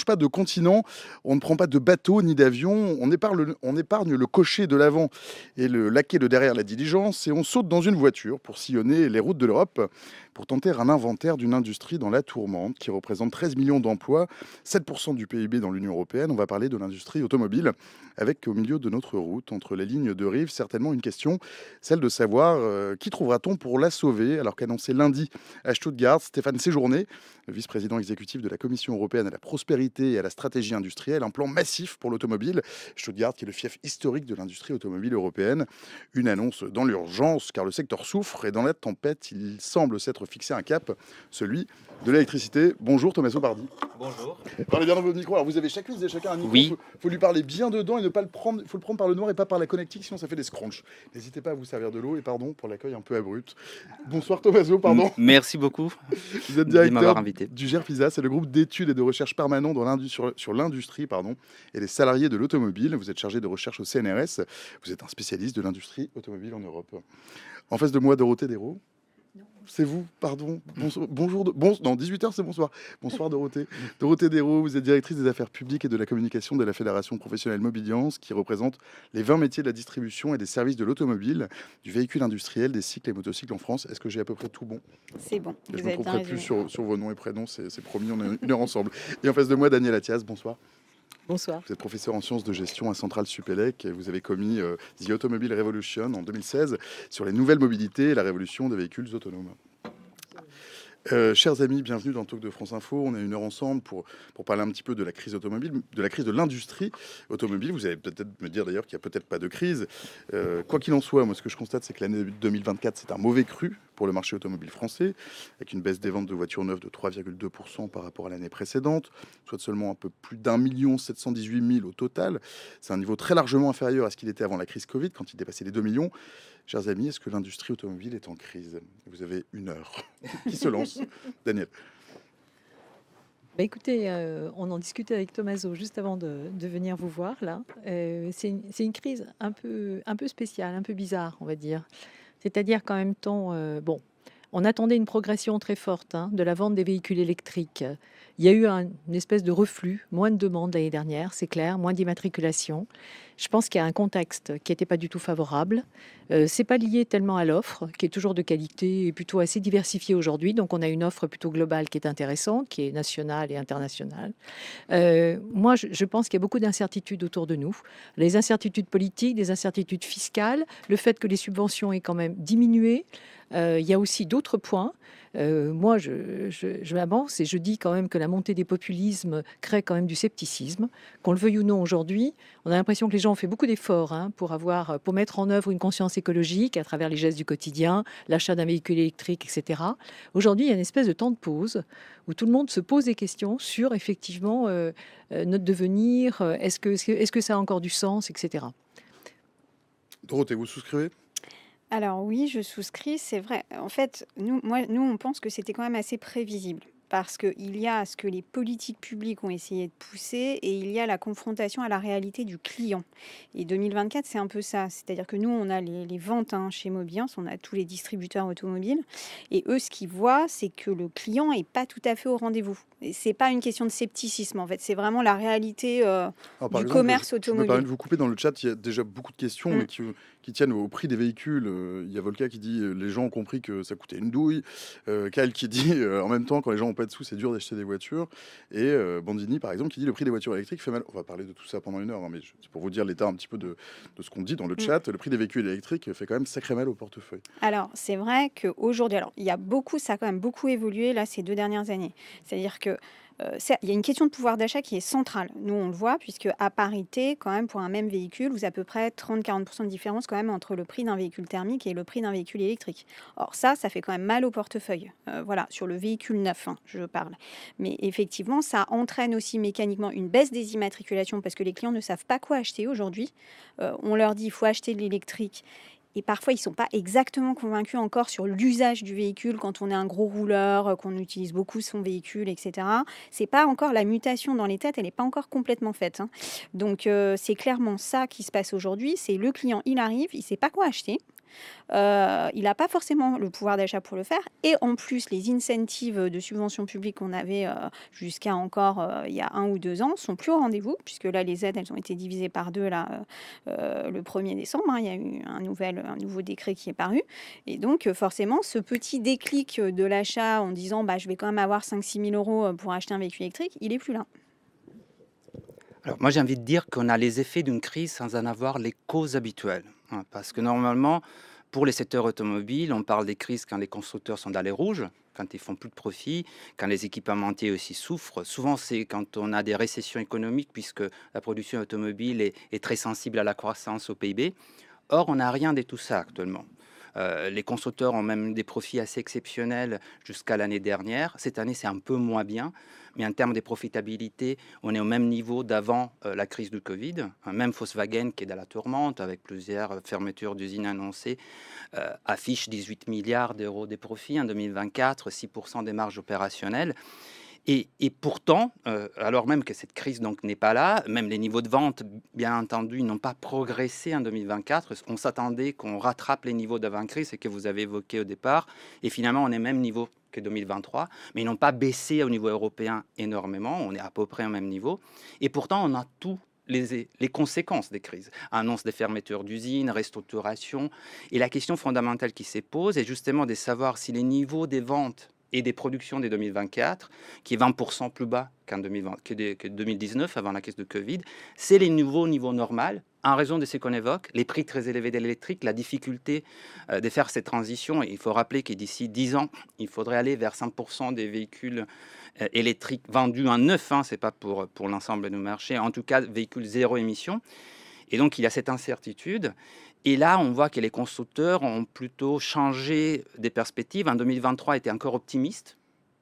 Pas de continent, on ne prend pas de bateau ni d'avion, on épargne le cocher de l'avant et le laquais de derrière la diligence et on saute dans une voiture pour sillonner les routes de l'Europe pour tenter un inventaire d'une industrie dans la tourmente qui représente 13 millions d'emplois, 7% du PIB dans l'Union européenne. On va parler de l'industrie automobile avec au milieu de notre route, entre les lignes de rive, certainement une question, celle de savoir qui trouvera-t-on pour la sauver, alors qu'annoncé lundi à Stuttgart, Stéphane Séjourné, le vice-président exécutif de la Commission européenne à la prospérité et à la stratégie industrielle, un plan massif pour l'automobile. Stuttgart, qui est le fief historique de l'industrie automobile européenne. Une annonce dans l'urgence, car le secteur souffre et dans la tempête, il semble s'être fixé un cap, celui de l'électricité. Bonjour Tommaso Pardi. Bonjour. Parlez bien dans votre micro. Alors vous avez chacune et chacun un micro. Oui. Faut lui parler bien dedans et ne pas le prendre. Il faut le prendre par le noir et pas par la connectique, sinon ça fait des scrunchs. N'hésitez pas à vous servir de l'eau et pardon pour l'accueil un peu abrupt. Bonsoir Tommaso, pardon. Merci beaucoup Vous êtes de directeur m'avoir invité. du GERPISA, c'est le groupe d'études et de recherche permanent sur l'industrie et les salariés de l'automobile. Vous êtes chargé de recherche au CNRS. Vous êtes un spécialiste de l'industrie automobile en Europe. En face de moi, Dorothée Desraux. C'est vous, pardon. Bonjour. Non, 18h, c'est bonsoir. Bonsoir, Dorothée. Dorothée Desraux, vous êtes directrice des affaires publiques et de la communication de la Fédération professionnelle Mobiliance, qui représente les 20 métiers de la distribution et des services de l'automobile, du véhicule industriel, des cycles et motocycles en France. Est-ce que j'ai à peu près tout bon? C'est bon. Je Vous ne me avez bien tromperai plus résumé. sur vos noms et prénoms, c'est promis, on est une heure ensemble. Et en face de moi, Daniel Attias, bonsoir. Bonsoir. Vous êtes professeur en sciences de gestion à Centrale Supélec et vous avez commis The Automobile Revolution en 2016 sur les nouvelles mobilités et la révolution des véhicules autonomes. Chers amis, bienvenue dans Talk de France Info. On a une heure ensemble pour parler un petit peu de la crise automobile, de la crise de l'industrie automobile. Vous allez peut-être me dire d'ailleurs qu'il n'y a peut-être pas de crise. Quoi qu'il en soit, moi ce que je constate, c'est que l'année 2024, c'est un mauvais cru pour le marché automobile français, avec une baisse des ventes de voitures neuves de 3,2% par rapport à l'année précédente, soit seulement un peu plus d'1 718 000 au total. C'est un niveau très largement inférieur à ce qu'il était avant la crise Covid, quand il dépassait les 2 millions. Chers amis, est-ce que l'industrie automobile est en crise? Vous avez une heure. Qui se lance? Daniel. Bah écoutez, on en discutait avec Tommaso juste avant de venir vous voir là. C'est une crise un peu spéciale, un peu bizarre, on va dire. C'est-à-dire qu'en même temps, bon, on attendait une progression très forte de la vente des véhicules électriques. Il y a eu une espèce de reflux, moins de demandes l'année dernière, c'est clair, moins d'immatriculation. Je pense qu'il y a un contexte qui n'était pas du tout favorable. C'est pas lié tellement à l'offre, qui est toujours de qualité et plutôt assez diversifiée aujourd'hui. Donc on a une offre plutôt globale qui est intéressante, qui est nationale et internationale. Moi, je pense qu'il y a beaucoup d'incertitudes autour de nous. Les incertitudes politiques, des incertitudes fiscales, le fait que les subventions aient quand même diminué. Il y a aussi d'autres points. Moi, je m'avance et je dis quand même que la montée des populismes crée quand même du scepticisme. Qu'on le veuille ou non aujourd'hui, on a l'impression que les gens ont fait beaucoup d'efforts pour mettre en œuvre une conscience écologique à travers les gestes du quotidien, l'achat d'un véhicule électrique, etc. Aujourd'hui, il y a une espèce de temps de pause où tout le monde se pose des questions sur effectivement notre devenir, est-ce que ça a encore du sens, etc. Dorothée, vous souscrivez? Alors oui, je souscris, c'est vrai. En fait, nous, on pense que c'était quand même assez prévisible. Parce qu'il y a ce que les politiques publiques ont essayé de pousser et il y a la confrontation à la réalité du client. Et 2024, c'est un peu ça. C'est-à-dire que nous, on a les ventes chez Mobiance, on a tous les distributeurs automobiles. Et eux, ce qu'ils voient, c'est que le client n'est pas tout à fait au rendez-vous. Et c'est pas une question de scepticisme, en fait. C'est vraiment la réalité Alors, par du exemple, commerce je me permets automobile. de vous couper dans le chat. Il y a déjà beaucoup de questions mais qui tiennent au prix des véhicules. Il y a Volca qui dit les gens ont compris que ça coûtait une douille. Kyle qui dit en même temps, quand les gens n'ont pas de sous, c'est dur d'acheter des voitures. Et Bandini, par exemple, qui dit le prix des voitures électriques fait mal. On va parler de tout ça pendant une heure, mais c'est pour vous dire l'état un petit peu de ce qu'on dit dans le chat. Le prix des véhicules électriques fait quand même sacré mal au portefeuille. Alors, c'est vrai qu'aujourd'hui, alors, ça a quand même beaucoup évolué là ces 2 dernières années. C'est-à-dire que il y a une question de pouvoir d'achat qui est centrale. Nous, on le voit, puisque à parité, quand même, pour un même véhicule, vous avez à peu près 30-40% de différence quand même entre le prix d'un véhicule thermique et le prix d'un véhicule électrique. Or, ça fait quand même mal au portefeuille. Voilà, sur le véhicule neuf, je parle. Mais effectivement, ça entraîne aussi mécaniquement une baisse des immatriculations parce que les clients ne savent pas quoi acheter aujourd'hui. On leur dit, il faut acheter de l'électrique. Et parfois, ils ne sont pas exactement convaincus encore sur l'usage du véhicule quand on est un gros rouleur, qu'on utilise beaucoup son véhicule, etc. C'est pas encore la mutation dans les têtes, elle n'est pas encore complètement faite. Donc, c'est clairement ça qui se passe aujourd'hui. C'est le client, il arrive, il ne sait pas quoi acheter. il n'a pas forcément le pouvoir d'achat pour le faire. Et en plus, les incentives de subventions publiques qu'on avait jusqu'à encore il y a 1 ou 2 ans sont plus au rendez-vous, puisque là, les aides, elles ont été divisées par 2 là, le 1er décembre. Hein, il y a eu un nouveau décret qui est paru. Et donc, forcément, ce petit déclic de l'achat en disant bah, je vais quand même avoir 5-6 000 euros pour acheter un véhicule électrique, il n'est plus là. Alors, moi, j'ai envie de dire qu'on a les effets d'une crise sans en avoir les causes habituelles, hein, parce que normalement, pour les secteurs automobiles, on parle des crises quand les constructeurs sont dans les rouges, quand ils font plus de profit, quand les équipementiers aussi souffrent. Souvent, c'est quand on a des récessions économiques, puisque la production automobile est très sensible à la croissance, au PIB. Or, on n'a rien de tout ça actuellement. Les constructeurs ont même des profits assez exceptionnels jusqu'à l'année dernière. Cette année, c'est un peu moins bien, mais en termes de profitabilité, on est au même niveau d'avant la crise du Covid. Même Volkswagen, qui est dans la tourmente, avec plusieurs fermetures d'usines annoncées, affiche 18 milliards d'euros de profits en 2024, 6% des marges opérationnelles. Et pourtant, alors même que cette crise donc n'est pas là, même les niveaux de vente, bien entendu, n'ont pas progressé en 2024. On s'attendait qu'on rattrape les niveaux d'avant-crise, ce que vous avez évoqué au départ. Et finalement, on est au même niveau que 2023, mais ils n'ont pas baissé au niveau européen énormément. On est à peu près au même niveau. Et pourtant, on a tout les conséquences des crises. Annonce des fermetures d'usines, restructuration. Et la question fondamentale qui se pose est justement de savoir si les niveaux des ventes et des productions des 2024, qui est 20% plus bas que 2019, avant la crise de Covid, c'est les nouveaux niveaux normaux, en raison de ce qu'on évoque, les prix très élevés de l'électrique, la difficulté de faire cette transition. Il faut rappeler que d'ici 10 ans, il faudrait aller vers 5% des véhicules électriques vendus en neuf, hein, ce n'est pas pour l'ensemble du marché, en tout cas véhicules zéro émission. Et donc, il y a cette incertitude. Et là, on voit que les constructeurs ont plutôt changé des perspectives. En 2023, étaient encore optimistes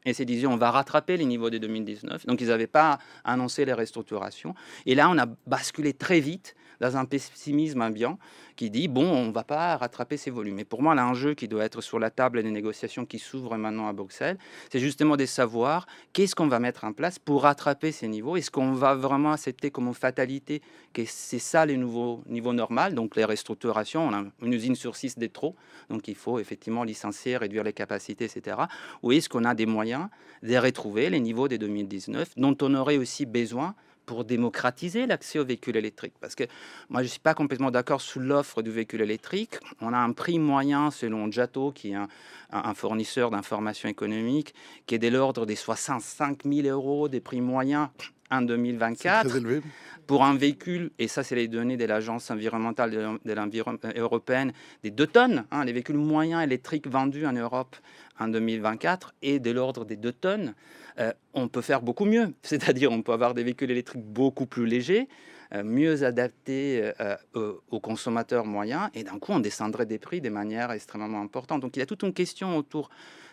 et se disaient on va rattraper les niveaux de 2019. Donc, ils n'avaient pas annoncé les restructurations. Et là, on a basculé très vite dans un pessimisme ambiant qui dit bon, on ne va pas rattraper ces volumes. Et pour moi, l'enjeu qui doit être sur la table des négociations qui s'ouvrent maintenant à Bruxelles, c'est justement de savoir qu'est-ce qu'on va mettre en place pour rattraper ces niveaux. Est-ce qu'on va vraiment accepter comme une fatalité que c'est ça les nouveaux niveaux normaux, donc les restructurations, on a une usine sur 6 de trop, donc il faut effectivement licencier, réduire les capacités, etc. Ou est-ce qu'on a des moyens de retrouver les niveaux de 2019 dont on aurait aussi besoin pour démocratiser l'accès aux véhicules électriques. Parce que moi, je ne suis pas complètement d'accord sur l'offre du véhicule électrique. On a un prix moyen, selon Giato, qui est un fournisseur d'informations économiques, qui est de l'ordre des 65 000 euros des prix moyens en 2024. Très élevé. Pour un véhicule, et ça c'est les données de l'agence environnementale européenne, des 2 tonnes, hein, les véhicules moyens électriques vendus en Europe en 2024 est de l'ordre des 2 tonnes. On peut faire beaucoup mieux, c'est-à-dire on peut avoir des véhicules électriques beaucoup plus légers, mieux adaptés aux consommateurs moyens, et d'un coup on descendrait des prix de manière extrêmement importante. Donc il y a toute une question autour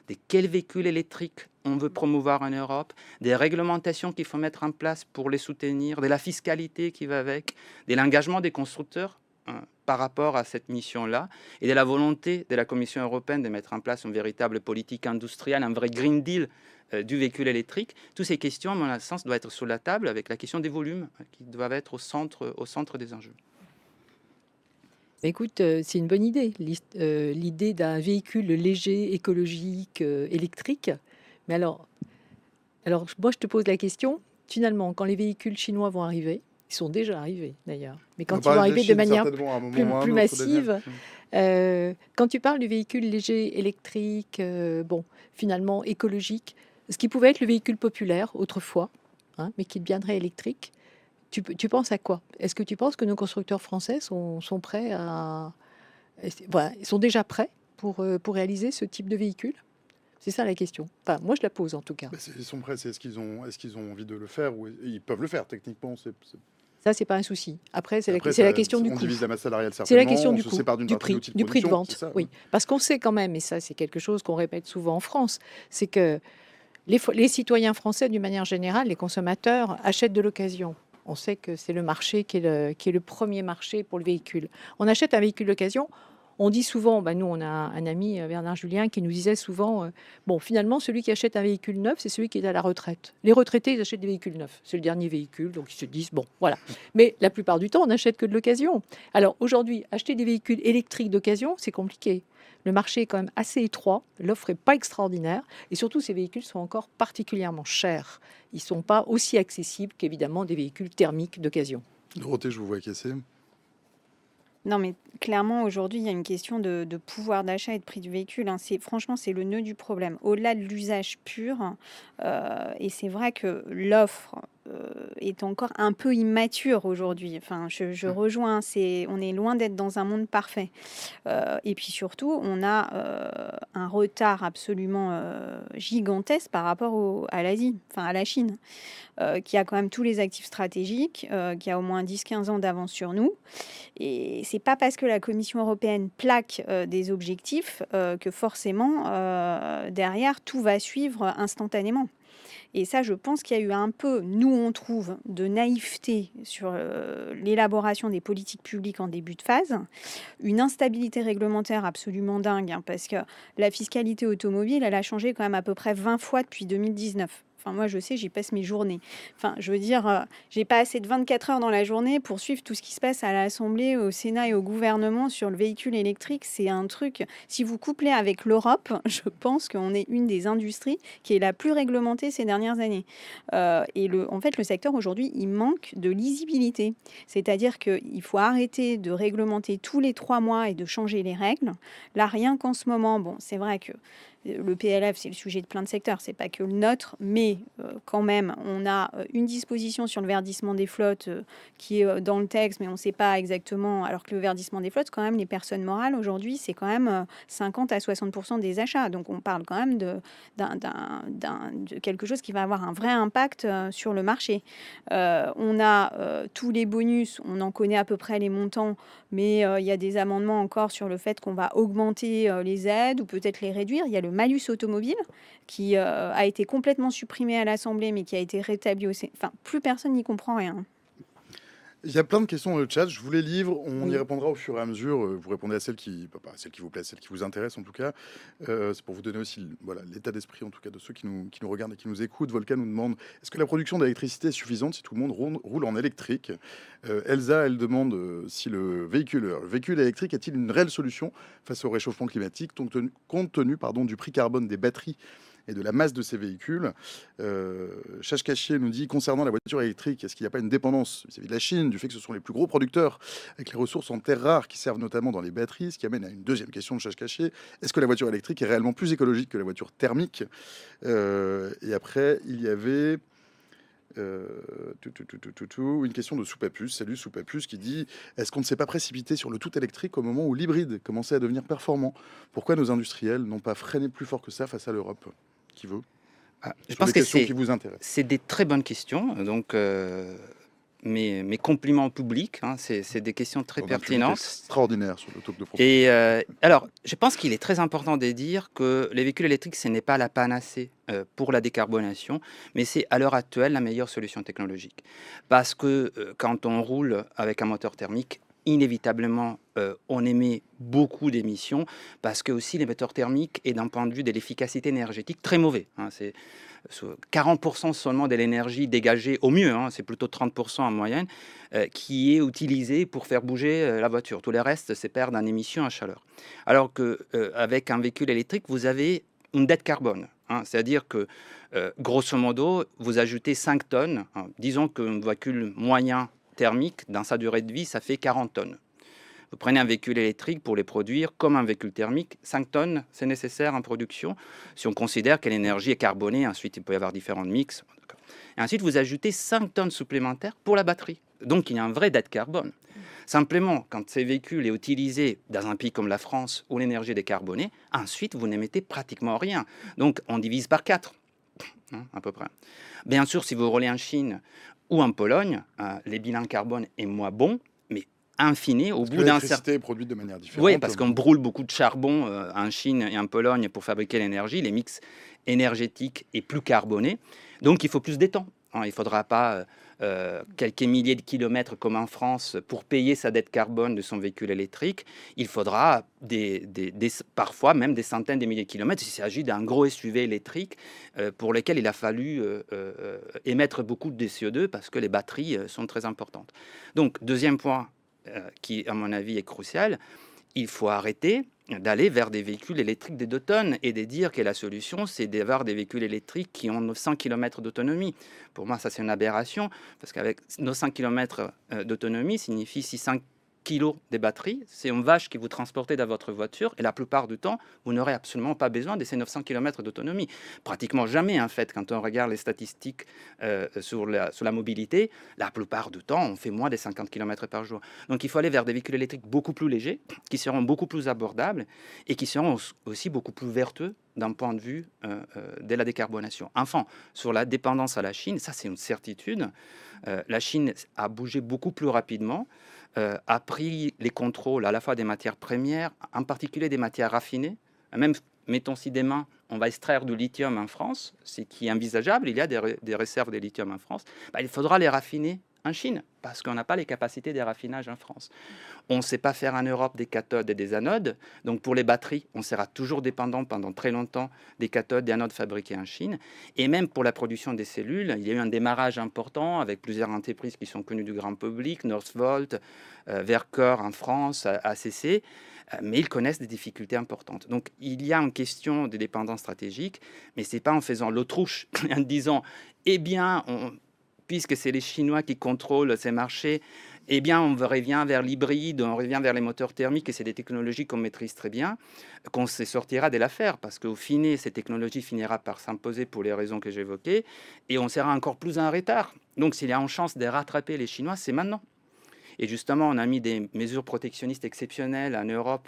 de quels véhicules électriques on veut promouvoir en Europe, des réglementations qu'il faut mettre en place pour les soutenir, de la fiscalité qui va avec, de l'engagement des constructeurs par rapport à cette mission-là, et de la volonté de la Commission européenne de mettre en place une véritable politique industrielle, un vrai Green Deal du véhicule électrique. Toutes ces questions, à mon sens, doivent être sur la table avec la question des volumes qui doivent être au centre des enjeux. Écoute, c'est une bonne idée, l'idée d'un véhicule léger, écologique, électrique. Mais alors, moi, je te pose la question, finalement, quand les véhicules chinois vont arriver, ils sont déjà arrivés d'ailleurs, mais quand ils vont arriver de manière plus massive, quand tu parles du véhicule léger, électrique, bon, finalement écologique, ce qui pouvait être le véhicule populaire autrefois, hein, mais qui deviendrait électrique, tu penses à quoi? Est-ce que tu penses que nos constructeurs français sont prêts à... Voilà, ils sont déjà prêts pour réaliser ce type de véhicule? C'est ça la question. Enfin, moi, je la pose en tout cas. Ils sont prêts, c'est est-ce qu'ils ont envie de le faire ou ils peuvent le faire techniquement. Ça, c'est pas un souci. Après, c'est la question du coût. On divise la masse salariale, c'est la question du coût, du prix de vente. Ça, oui, parce qu'on sait quand même, et ça, c'est quelque chose qu'on répète souvent en France, c'est que les citoyens français, d'une manière générale, les consommateurs, achètent de l'occasion. On sait que c'est le marché qui est le premier marché pour le véhicule. On achète un véhicule d'occasion, On dit souvent, nous on a un ami, Bernard Julien, qui nous disait souvent, bon finalement celui qui achète un véhicule neuf, c'est celui qui est à la retraite. Les retraités, ils achètent des véhicules neufs, c'est le dernier véhicule, donc ils se disent, bon voilà. Mais la plupart du temps, on n'achète que de l'occasion. Alors aujourd'hui, acheter des véhicules électriques d'occasion, c'est compliqué. Le marché est quand même assez étroit, l'offre n'est pas extraordinaire, et surtout ces véhicules sont encore particulièrement chers. Ils ne sont pas aussi accessibles qu'évidemment des véhicules thermiques d'occasion. Dorothée, je vous vois casser. Non, mais clairement, aujourd'hui, il y a une question de pouvoir d'achat et de prix du véhicule, hein. Franchement, c'est le nœud du problème. Au-delà de l'usage pur, et c'est vrai que l'offre est encore un peu immature aujourd'hui. Enfin, je rejoins, on est loin d'être dans un monde parfait. Et puis surtout, on a un retard absolument gigantesque par rapport à l'Asie, enfin à la Chine, qui a quand même tous les actifs stratégiques, qui a au moins 10-15 ans d'avance sur nous. Et c'est pas parce que la Commission européenne plaque des objectifs que forcément, derrière, tout va suivre instantanément. Et ça, je pense qu'il y a eu un peu, nous on trouve, de naïveté sur l'élaboration des politiques publiques en début de phase, une instabilité réglementaire absolument dingue, hein, parce que la fiscalité automobile, elle a changé quand même à peu près 20 fois depuis 2019. Enfin, moi, je sais, j'y passe mes journées. Enfin, je veux dire, j'ai pas assez de 24 heures dans la journée pour suivre tout ce qui se passe à l'Assemblée, au Sénat et au gouvernement sur le véhicule électrique. C'est un truc, si vous couplez avec l'Europe, je pense qu'on est une des industries qui est la plus réglementée ces dernières années. En fait, le secteur aujourd'hui, il manque de lisibilité. C'est-à-dire qu'il faut arrêter de réglementer tous les 3 mois et de changer les règles. Là, rien qu'en ce moment, bon, c'est vrai que le PLF, c'est le sujet de plein de secteurs, c'est pas que le nôtre, mais quand même, on a une disposition sur le verdissement des flottes qui est dans le texte, mais on ne sait pas exactement, alors que le verdissement des flottes, quand même, les personnes morales, aujourd'hui, c'est quand même 50 à 60% des achats. Donc, on parle quand même de quelque chose qui va avoir un vrai impact sur le marché. On a tous les bonus, on en connaît à peu près les montants, mais il y a des amendements encore sur le fait qu'on va augmenter les aides ou peut-être les réduire. Il y a le malus automobile qui a été complètement supprimé à l'Assemblée, mais qui a été rétabli au Sénat. Enfin, plus personne n'y comprend rien. Il y a plein de questions dans le chat, je vous les livre, on y répondra au fur et à mesure. Vous répondez à celles qui, celles qui vous plaisent, celles qui vous intéressent en tout cas. C'est pour vous donner aussi l'état d'esprit en tout cas de ceux qui nous regardent et qui nous écoutent. Volcan nous demande, est-ce que la production d'électricité est suffisante si tout le monde roule en électrique? Elsa, elle demande si le véhicule électrique est-il une réelle solution face au réchauffement climatique, compte tenu du prix carbone des batteries et de la masse de ces véhicules. Chache Cachier nous dit, concernant la voiture électrique, est-ce qu'il n'y a pas une dépendance vis-à-vis de la Chine, du fait que ce sont les plus gros producteurs avec les ressources en terres rares qui servent notamment dans les batteries, ce qui amène à une deuxième question de Chache Cachier. Est-ce que la voiture électrique est réellement plus écologique que la voiture thermique? Et après, il y avait... une question de Soupapus, salut Soupapus, qui dit, est-ce qu'on ne s'est pas précipité sur le tout électrique au moment où l'hybride commençait à devenir performant? Pourquoi nos industriels n'ont pas freiné plus fort que ça face à l'Europe? Qui veut? Je pense que qui vous intéressent. C'est des très bonnes questions, donc mes compliments au public, hein, c'est des questions très pertinentes. Extraordinaire sur le talk de France. Et alors, je pense qu'il est très important de dire que les véhicules électriques, ce n'est pas la panacée pour la décarbonation, mais c'est à l'heure actuelle la meilleure solution technologique. Parce que quand on roule avec un moteur thermique, inévitablement, on émet beaucoup d'émissions, parce que aussi les moteurs thermiques est d'un point de vue de l'efficacité énergétique très mauvais, hein. C'est 40% seulement de l'énergie dégagée au mieux, hein, c'est plutôt 30% en moyenne, qui est utilisée pour faire bouger la voiture. Tout le reste, c'est perdre en émissions à chaleur. Alors qu'avec un véhicule électrique, vous avez une dette carbone, hein, c'est-à-dire que grosso modo, vous ajoutez 5 tonnes, hein, disons qu'un véhicule moyen thermique, dans sa durée de vie, ça fait 40 tonnes. Vous prenez un véhicule électrique pour les produire comme un véhicule thermique, 5 tonnes, c'est nécessaire en production. Si on considère que l'énergie est carbonée, ensuite il peut y avoir différents mix. Et ensuite, vous ajoutez 5 tonnes supplémentaires pour la batterie. Donc il y a un vrai dette carbone. Simplement, quand ces véhicules sont utilisés dans un pays comme la France où l'énergie est décarbonée, ensuite vous n'émettez pratiquement rien. Donc on divise par 4, hein, à peu près. Bien sûr, si vous roulez en Chine ou en Pologne, les bilans carbone est moins bon, mais in fine, au bout d'un certain... L'électricité est produite de manière différente. Oui, parce qu'on brûle beaucoup de charbon en Chine et en Pologne pour fabriquer l'énergie. Les mix énergétiques est plus carboné. Donc, il faut plus d'étang. Il ne faudra pas quelques milliers de kilomètres comme en France pour payer sa dette carbone de son véhicule électrique, il faudra parfois même des centaines de milliers de kilomètres. Il s'agit d'un gros SUV électrique pour lequel il a fallu émettre beaucoup de CO2 parce que les batteries sont très importantes. Donc, deuxième point qui, à mon avis, est crucial, il faut arrêter d'aller vers des véhicules électriques de 2 tonnes et de dire que la solution, c'est d'avoir des véhicules électriques qui ont 900 km d'autonomie. Pour moi, ça, c'est une aberration, parce qu'avec 900 km d'autonomie, signifie 600 kilos de batterie. C'est une vache qui vous transportez dans votre voiture, et la plupart du temps, vous n'aurez absolument pas besoin de ces 900 km d'autonomie. Pratiquement jamais, en fait, quand on regarde les statistiques sur la mobilité, la plupart du temps, on fait moins de 50 km par jour. Donc, il faut aller vers des véhicules électriques beaucoup plus légers, qui seront beaucoup plus abordables, et qui seront aussi beaucoup plus vertueux d'un point de vue de la décarbonation. Enfin, sur la dépendance à la Chine, ça c'est une certitude. La Chine a bougé beaucoup plus rapidement, a pris les contrôles à la fois des matières premières, en particulier des matières raffinées. Même, mettons si demain, on va extraire du lithium en France, ce qui est envisageable, il y a des réserves de lithium en France, il faudra les raffiner en Chine, parce qu'on n'a pas les capacités de raffinage en France. On ne sait pas faire en Europe des cathodes et des anodes, donc pour les batteries, on sera toujours dépendant pendant très longtemps des cathodes et des anodes fabriquées en Chine. Et même pour la production des cellules, il y a eu un démarrage important avec plusieurs entreprises qui sont connues du grand public, Northvolt, Verkor en France, ACC, mais ils connaissent des difficultés importantes. Donc il y a une question de dépendance stratégique, mais ce n'est pas en faisant l'autruche, en disant, eh bien, puisque c'est les Chinois qui contrôlent ces marchés, eh bien, on revient vers l'hybride, on revient vers les moteurs thermiques, et c'est des technologies qu'on maîtrise très bien, qu'on se sortira de l'affaire, parce qu'au final, ces technologies finira par s'imposer pour les raisons que j'évoquais, et on sera encore plus en retard. Donc, s'il y a une chance de rattraper les Chinois, c'est maintenant. Et justement, on a mis des mesures protectionnistes exceptionnelles en Europe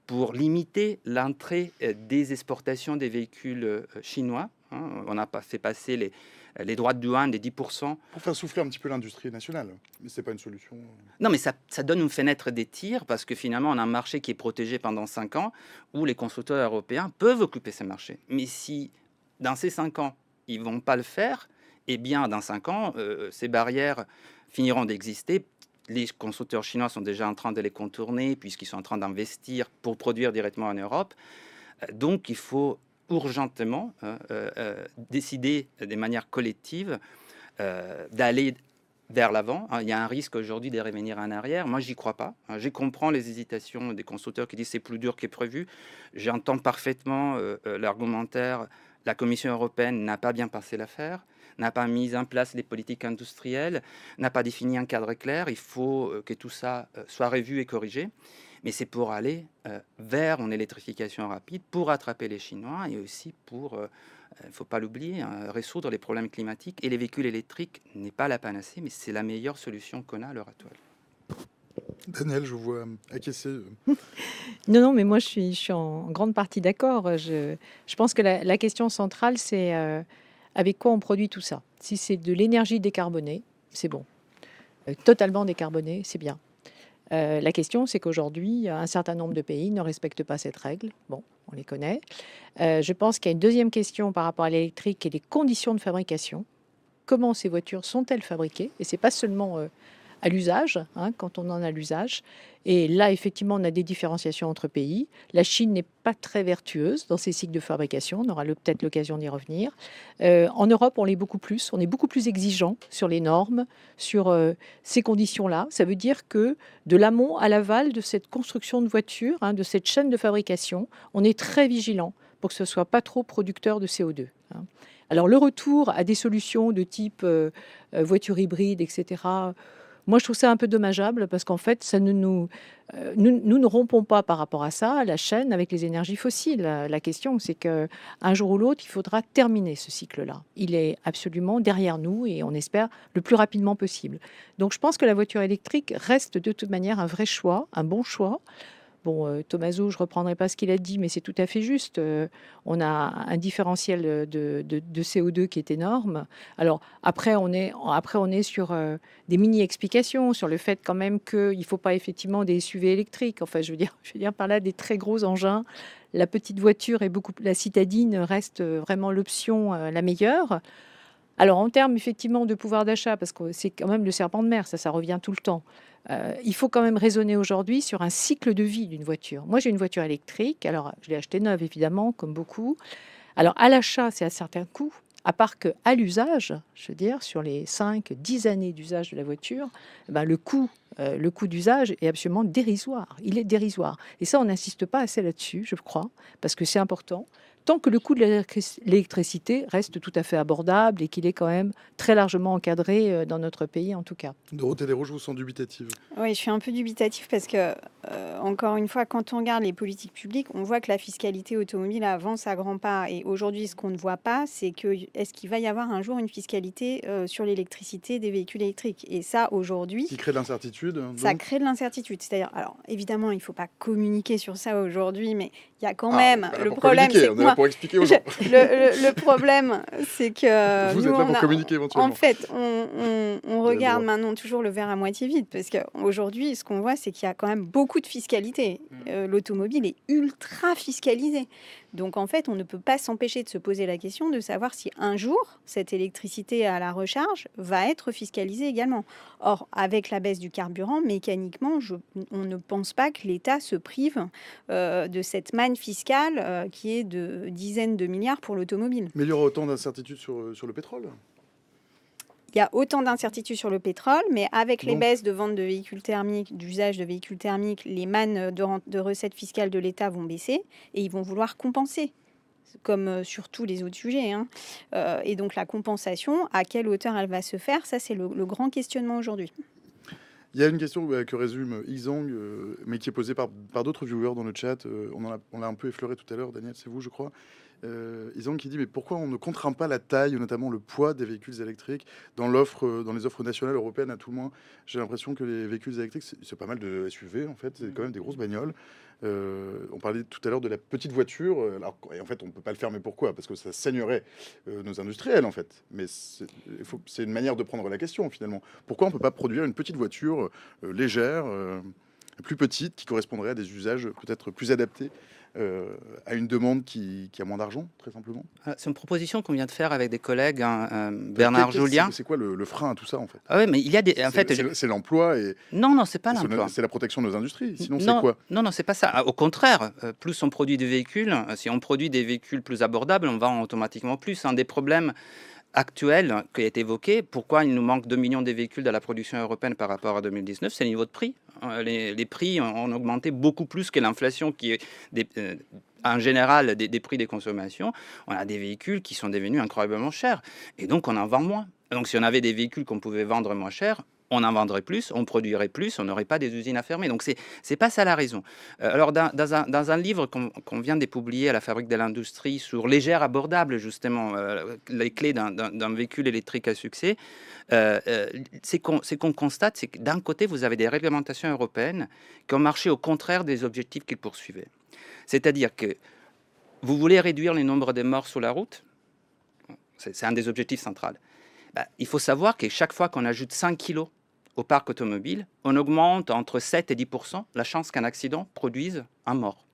pour limiter l'entrée des exportations des véhicules chinois. On a fait passer les droits de douane des 10%. Pour faire souffler un petit peu l'industrie nationale. Mais ce n'est pas une solution. Non, mais ça donne une fenêtre des tirs, parce que finalement, on a un marché qui est protégé pendant 5 ans, où les constructeurs européens peuvent occuper ce marché. Mais si, dans ces 5 ans, ils ne vont pas le faire, eh bien, dans 5 ans, ces barrières finiront d'exister. Les constructeurs chinois sont déjà en train de les contourner, puisqu'ils sont en train d'investir pour produire directement en Europe. Donc, il faut urgentement décider de manière collective d'aller vers l'avant. Il y a un risque aujourd'hui de revenir en arrière. Moi, j'y crois pas. Je comprends les hésitations des constructeurs qui disent c'est plus dur que prévu. J'entends parfaitement l'argumentaire. La Commission européenne n'a pas bien passé l'affaire, n'a pas mis en place les politiques industrielles, n'a pas défini un cadre clair. Il faut que tout ça soit revu et corrigé. Mais c'est pour aller vers une électrification rapide, pour attraper les Chinois et aussi pour, il ne faut pas l'oublier, résoudre les problèmes climatiques. Et les véhicules électriques n'est pas la panacée, mais c'est la meilleure solution qu'on a à l'heure actuelle. Daniel, je vous vois acquiescer. Non, mais moi je suis en grande partie d'accord. Je pense que la question centrale, c'est avec quoi on produit tout ça. Si c'est de l'énergie décarbonée, c'est bon. Totalement décarbonée, c'est bien. La question, c'est qu'aujourd'hui, un certain nombre de pays ne respectent pas cette règle. Bon, on les connaît. Je pense qu'il y a une deuxième question par rapport à l'électrique et les conditions de fabrication. Comment ces voitures sont-elles fabriquées? Et c'est pas seulement à l'usage, quand on en a l'usage. Et là, effectivement, on a des différenciations entre pays. La Chine n'est pas très vertueuse dans ses cycles de fabrication. On aura peut-être l'occasion d'y revenir. En Europe, on l'est beaucoup plus. On est beaucoup plus exigeant sur les normes, sur ces conditions-là. Ça veut dire que de l'amont à l'aval de cette construction de voitures, de cette chaîne de fabrication, on est très vigilant pour que ce ne soit pas trop producteur de CO2. Alors, le retour à des solutions de type voiture hybride, etc., moi, je trouve ça un peu dommageable parce qu'en fait, nous ne rompons pas par rapport à ça la chaîne avec les énergies fossiles. La question, c'est qu'un jour ou l'autre, il faudra terminer ce cycle-là. Il est absolument derrière nous et on espère le plus rapidement possible. Donc, je pense que la voiture électrique reste de toute manière un vrai choix, un bon choix. Bon, Tommaso, je ne reprendrai pas ce qu'il a dit, mais c'est tout à fait juste. On a un différentiel de CO2 qui est énorme. Alors, après, on est sur des mini-explications, sur le fait quand même qu'il ne faut pas effectivement des SUV électriques. Enfin, je veux dire par là des très gros engins. La petite voiture la citadine reste vraiment l'option la meilleure. Alors, en termes effectivement de pouvoir d'achat, parce que c'est quand même le serpent de mer, ça revient tout le temps. Il faut quand même raisonner aujourd'hui sur un cycle de vie d'une voiture. Moi, j'ai une voiture électrique. Alors, je l'ai achetée neuve, évidemment, comme beaucoup. Alors, à l'achat, c'est à certains coûts. À part qu'à l'usage, je veux dire, sur les 5-10 années d'usage de la voiture, le coût d'usage est absolument dérisoire. Il est dérisoire. Et ça, on n'insiste pas assez là-dessus, je crois, parce que c'est important. Tant que le coût de l'électricité reste tout à fait abordable et qu'il est quand même très largement encadré dans notre pays, en tout cas. Dorothée Desraux, je vous sens dubitative. Oui, je suis un peu dubitatif parce que, encore une fois, quand on regarde les politiques publiques, on voit que la fiscalité automobile avance à grands pas. Et aujourd'hui, ce qu'on ne voit pas, c'est que est-ce qu'il va y avoir un jour une fiscalité sur l'électricité des véhicules électriques? Et ça, aujourd'hui, Qui crée de l'incertitude. ça crée de l'incertitude. C'est-à-dire, alors évidemment, il ne faut pas communiquer sur ça aujourd'hui, mais il y a quand même on est là le pour problème. communiquer, C'est on que est là pour expliquer aux gens. le problème, c'est que Vous nous, êtes là on pour a- communiquer éventuellement. en fait, on regarde droit. maintenant toujours le verre à moitié vide, parce qu'aujourd'hui, ce qu'on voit, c'est qu'il y a quand même beaucoup de fiscalité. L'automobile est ultra fiscalisée. Donc, en fait, on ne peut pas s'empêcher de se poser la question de savoir si un jour, cette électricité à la recharge va être fiscalisée également. Or, avec la baisse du carburant, mécaniquement, on ne pense pas que l'État se prive de cette manne fiscale qui est de dizaines de milliards pour l'automobile. Mais il y aura autant d'incertitudes sur le pétrole. Il y a autant d'incertitudes sur le pétrole, mais avec les Donc- baisses de vente de véhicules thermiques, d'usage de véhicules thermiques, les mannes de recettes fiscales de l'État vont baisser et ils vont vouloir compenser, comme sur tous les autres sujets. Et donc la compensation, à quelle hauteur elle va se faire, ça c'est le grand questionnement aujourd'hui. Il y a une question que résume Xang, mais qui est posée par d'autres viewers dans le chat. On l'a un peu effleuré tout à l'heure, Daniel, c'est vous, je crois. Xang qui dit mais pourquoi on ne contraint pas la taille, notamment le poids des véhicules électriques dans les offres nationales européennes à tout le moins. J'ai l'impression que les véhicules électriques, c'est pas mal de SUV en fait, c'est quand même des grosses bagnoles. On parlait tout à l'heure de la petite voiture. Et en fait, on ne peut pas le faire, mais pourquoi? Parce que ça saignerait nos industriels, en fait. Mais c'est une manière de prendre la question, finalement. Pourquoi on ne peut pas produire une petite voiture légère, plus petite, qui correspondrait à des usages peut-être plus adaptés à une demande qui a moins d'argent, très simplement? C'est une proposition qu'on vient de faire avec des collègues, Bernard Julien. C'est quoi le frein à tout ça, en fait? Ah oui, mais il y a des. En fait, C'est l'emploi et non, c'est pas l'emploi. c'est la protection de nos industries. Sinon, c'est Non, quoi? non, c'est pas ça. Au contraire, plus on produit de véhicules, si on produit des véhicules plus abordables, on vend automatiquement plus. Un des problèmes actuels qui a été évoqué, pourquoi il nous manque 2 millions de véhicules dans la production européenne par rapport à 2019, c'est le niveau de prix. Les prix ont augmenté beaucoup plus que l'inflation qui est en général des prix des consommations. On a des véhicules qui sont devenus incroyablement chers et donc on en vend moins. Donc si on avait des véhicules qu'on pouvait vendre moins cher, on en vendrait plus, on produirait plus, on n'aurait pas des usines à fermer. Donc c'est pas ça la raison. Alors dans un livre qu'on vient de publier à la Fabrique de l'Industrie sur légère abordable, justement, les clés d'un véhicule électrique à succès, c'est qu'on constate, c'est que d'un côté, vous avez des réglementations européennes qui ont marché au contraire des objectifs qu'ils poursuivaient. C'est-à-dire que vous voulez réduire le nombre de morts sur la route, c'est un des objectifs centraux. Il faut savoir que chaque fois qu'on ajoute 5 kilos au parc automobile, on augmente entre 7 et 10% la chance qu'un accident produise un mort.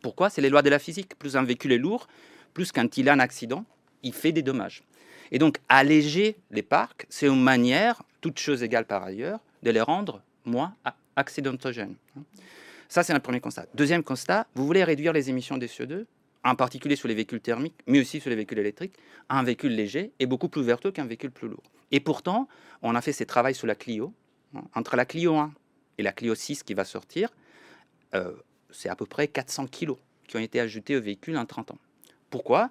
Pourquoi? C'est les lois de la physique. Plus un véhicule est lourd, plus quand il a un accident, il fait des dommages. Et donc, alléger les parcs, c'est une manière, toutes choses égales par ailleurs, de les rendre moins accidentogènes. Ça, c'est un premier constat. Deuxième constat, vous voulez réduire les émissions de CO2, en particulier sur les véhicules thermiques, mais aussi sur les véhicules électriques. Un véhicule léger est beaucoup plus vertueux qu'un véhicule plus lourd. Et pourtant, on a fait ces travaux sur la Clio. Entre la Clio 1 et la Clio 6 qui va sortir, c'est à peu près 400 kilos qui ont été ajoutés au véhicule en 30 ans. Pourquoi?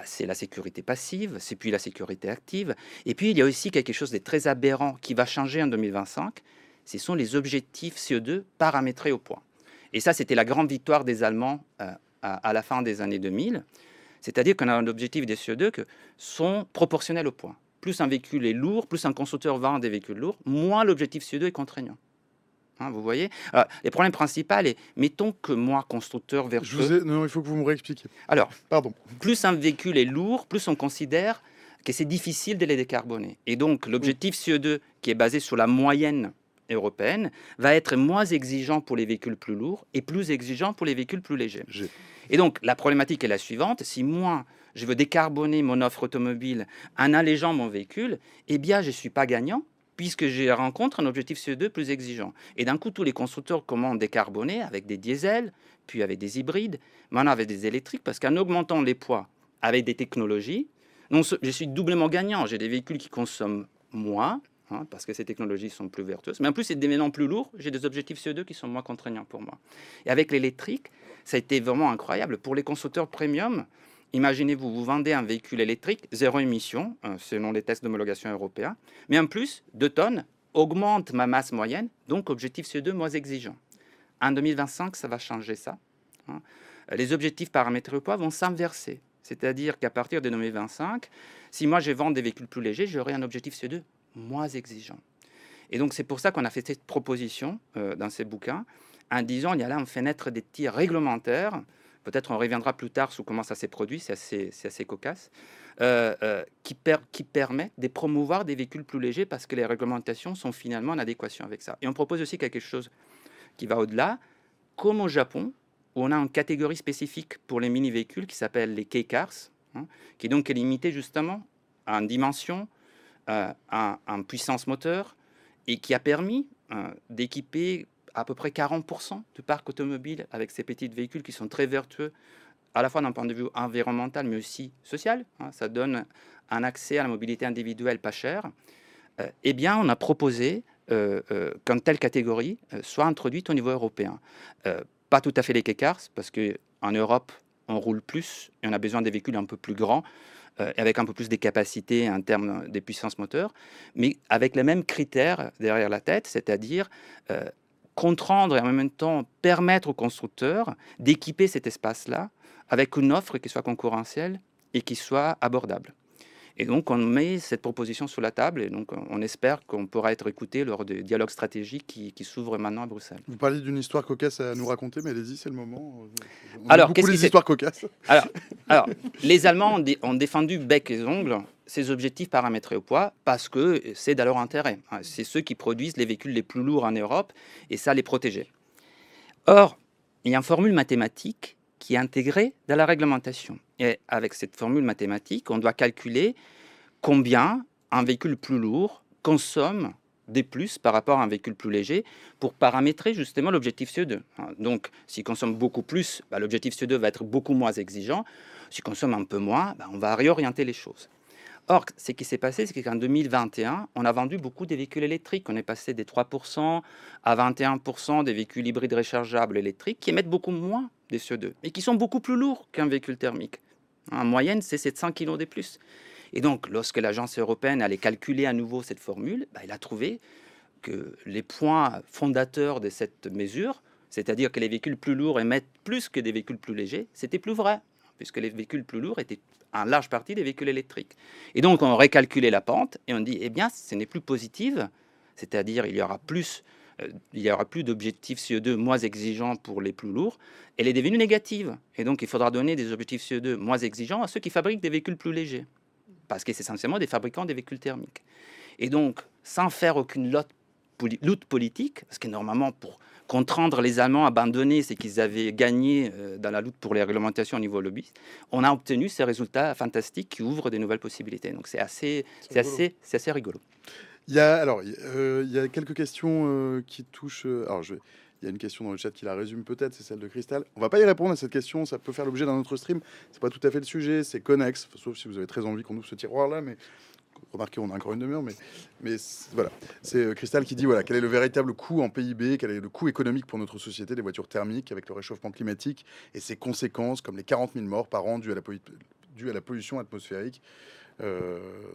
C'est la sécurité passive, c'est puis la sécurité active. Et puis, il y a aussi quelque chose de très aberrant qui va changer en 2025. Ce sont les objectifs CO2 paramétrés au poids. Et ça, c'était la grande victoire des Allemands à la fin des années 2000. C'est-à-dire qu'on a un objectif des CO2 qui sont proportionnels au poids. Plus un véhicule est lourd, plus un constructeur vend des véhicules lourds, moins l'objectif CO2 est contraignant. Vous voyez? Alors, le problème principal est, mettons que moi, constructeur vertueux... Non, il faut que vous me réexpliquiez. Alors, Pardon. plus un véhicule est lourd, plus on considère que c'est difficile de les décarboner. Et donc, l'objectif CO2, qui est basé sur la moyenne européenne, va être moins exigeant pour les véhicules plus lourds et plus exigeant pour les véhicules plus légers. Et donc, la problématique est la suivante. Si moi, je veux décarboner mon offre automobile en allégeant mon véhicule, eh bien, je ne suis pas gagnant puisque je rencontre un objectif CO2 plus exigeant. Et d'un coup, tous les constructeurs commencent à décarboner avec des diesels, puis avec des hybrides, maintenant avec des électriques, parce qu'en augmentant les poids avec des technologies, je suis doublement gagnant. J'ai des véhicules qui consomment moins, parce que ces technologies sont plus vertueuses, mais en plus, c'est devenant plus lourd, j'ai des objectifs CO2 qui sont moins contraignants pour moi. Et avec l'électrique, ça a été vraiment incroyable. Pour les constructeurs premium, imaginez-vous, vous vendez un véhicule électrique, zéro émission, selon les tests d'homologation européens, mais en plus, 2 tonnes augmente ma masse moyenne, donc objectif CO2 moins exigeant. En 2025, ça va changer ça. Les objectifs paramétrés au poids vont s'inverser. C'est-à-dire qu'à partir de 2025, si moi je vends des véhicules plus légers, j'aurai un objectif CO2 moins exigeant. Et donc c'est pour ça qu'on a fait cette proposition dans ces bouquins, en disant, il y a là, on fait naître des tirs réglementaires, peut-être on reviendra plus tard sur comment ça s'est produit, c'est assez cocasse, qui permettent de promouvoir des véhicules plus légers parce que les réglementations sont finalement en adéquation avec ça. Et on propose aussi quelque chose qui va au-delà, comme au Japon, où on a une catégorie spécifique pour les mini-véhicules qui s'appelle les K-Cars, qui donc est limitée justement en dimension, en puissance moteur, et qui a permis d'équiper à peu près 40% du parc automobile avec ces petits véhicules qui sont très vertueux, à la fois d'un point de vue environnemental, mais aussi social. Ça donne un accès à la mobilité individuelle pas cher. Eh bien, on a proposé qu'une telle catégorie soit introduite au niveau européen. Pas tout à fait les K-Cars, parce qu'en Europe, on roule plus et on a besoin des véhicules un peu plus grands, et avec un peu plus de capacités en termes de puissance moteur, mais avec les mêmes critères derrière la tête, c'est-à-dire contraindre et en même temps permettre aux constructeurs d'équiper cet espace-là avec une offre qui soit concurrentielle et qui soit abordable. Et donc, on met cette proposition sur la table et donc on espère qu'on pourra être écouté lors du dialogue stratégique qui s'ouvre maintenant à Bruxelles. Vous parliez d'une histoire cocasse à nous raconter, mais allez-y, c'est le moment. On Alors, aime beaucoup les histoires cocasses. Alors, les Allemands ont défendu bec et ongles ces objectifs paramétrés au poids parce que c'est dans leur intérêt. C'est ceux qui produisent les véhicules les plus lourds en Europe et ça les protégeait. Or, il y a une formule mathématique qui est intégrée dans la réglementation. Et avec cette formule mathématique, on doit calculer combien un véhicule plus lourd consomme de plus par rapport à un véhicule plus léger pour paramétrer justement l'objectif CO2. Donc, s'il consomme beaucoup plus, l'objectif CO2 va être beaucoup moins exigeant. S'il consomme un peu moins, on va réorienter les choses. Or, ce qui s'est passé, c'est qu'en 2021, on a vendu beaucoup de véhicules électriques. On est passé des 3% à 21% des véhicules hybrides rechargeables électriques qui émettent beaucoup moins de CO2 et qui sont beaucoup plus lourds qu'un véhicule thermique. En moyenne, c'est 700 kg de plus. Et donc, lorsque l'agence européenne allait calculer à nouveau cette formule, elle a trouvé que les points fondateurs de cette mesure, c'est-à-dire que les véhicules plus lourds émettent plus que des véhicules plus légers, c'était plus vrai, puisque les véhicules plus lourds étaient en large partie des véhicules électriques. Et donc, on récalculait la pente et on dit, eh bien, ce n'est plus positive, c'est-à-dire il y aura plus d'objectifs CO2 moins exigeants pour les plus lourds, elle est devenue négative. Et donc, il faudra donner des objectifs CO2 moins exigeants à ceux qui fabriquent des véhicules plus légers, parce que c'est essentiellement des fabricants des véhicules thermiques. Et donc, sans faire aucune lutte politique, parce que normalement, pour contraindre les Allemands à abandonner ce qu'ils avaient gagné dans la lutte pour les réglementations au niveau lobbyiste, on a obtenu ces résultats fantastiques qui ouvrent de nouvelles possibilités. Donc, c'est assez rigolo. Il y a quelques questions qui touchent. Il y a une question dans le chat qui la résume peut-être, c'est celle de Cristal. On va pas y répondre à cette question, ça peut faire l'objet d'un autre stream. C'est pas tout à fait le sujet, c'est connexe, sauf si vous avez très envie qu'on ouvre ce tiroir-là, mais remarquez, on a encore une demi-heure, mais voilà. C'est Cristal qui dit voilà, quel est le véritable coût en PIB, quel est le coût économique pour notre société des voitures thermiques avec le réchauffement climatique et ses conséquences comme les 40 000 morts par an dues à la pollution atmosphérique.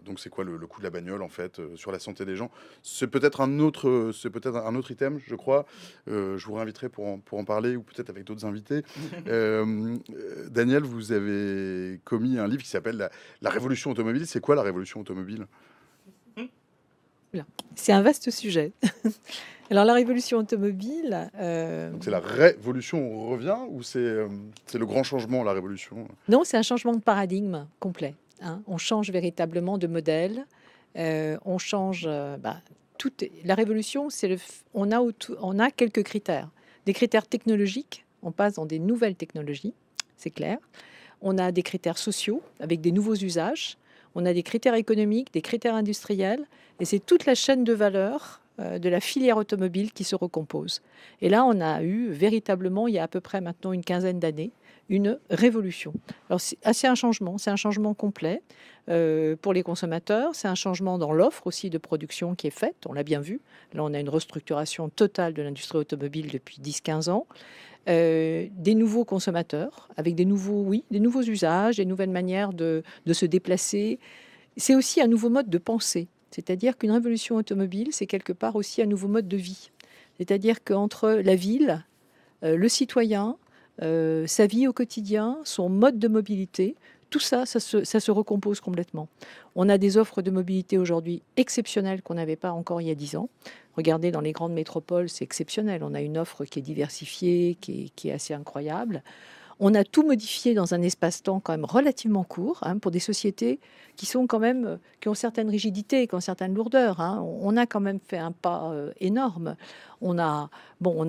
Donc c'est quoi le coût de la bagnole en fait sur la santé des gens? C'est peut-être un autre item, je crois. Je vous réinviterai pour en parler ou peut-être avec d'autres invités. Daniel, vous avez commis un livre qui s'appelle la révolution automobile. C'est quoi la révolution automobile? C'est un vaste sujet. Alors la révolution automobile... Donc c'est la révolution, on revient, ou c'est le grand changement, la révolution? Non, c'est un changement de paradigme complet. On change véritablement de modèle. On change... la révolution, on a quelques critères. Des critères technologiques. On passe dans des nouvelles technologies, c'est clair. On a des critères sociaux avec des nouveaux usages. On a des critères économiques, des critères industriels. Et c'est toute la chaîne de valeur de la filière automobile qui se recompose. Et là, on a eu véritablement, il y a à peu près maintenant une quinzaine d'années, une révolution. Alors c'est un changement complet pour les consommateurs, c'est un changement dans l'offre aussi de production qui est faite, on l'a bien vu. Là, on a une restructuration totale de l'industrie automobile depuis 10-15 ans. Des nouveaux consommateurs, avec des nouveaux usages, des nouvelles manières de se déplacer. C'est aussi un nouveau mode de pensée. C'est-à-dire qu'une révolution automobile, c'est quelque part aussi un nouveau mode de vie. C'est-à-dire qu'entre la ville, le citoyen, sa vie au quotidien, son mode de mobilité, tout ça, ça se recompose complètement. On a des offres de mobilité aujourd'hui exceptionnelles qu'on n'avait pas encore il y a 10 ans. Regardez, dans les grandes métropoles, c'est exceptionnel. On a une offre qui est diversifiée, qui est assez incroyable. On a tout modifié dans un espace-temps quand même relativement court, pour des sociétés qui sont quand même, qui ont certaines rigidités, qui ont certaines lourdeurs. On a quand même fait un pas énorme. On a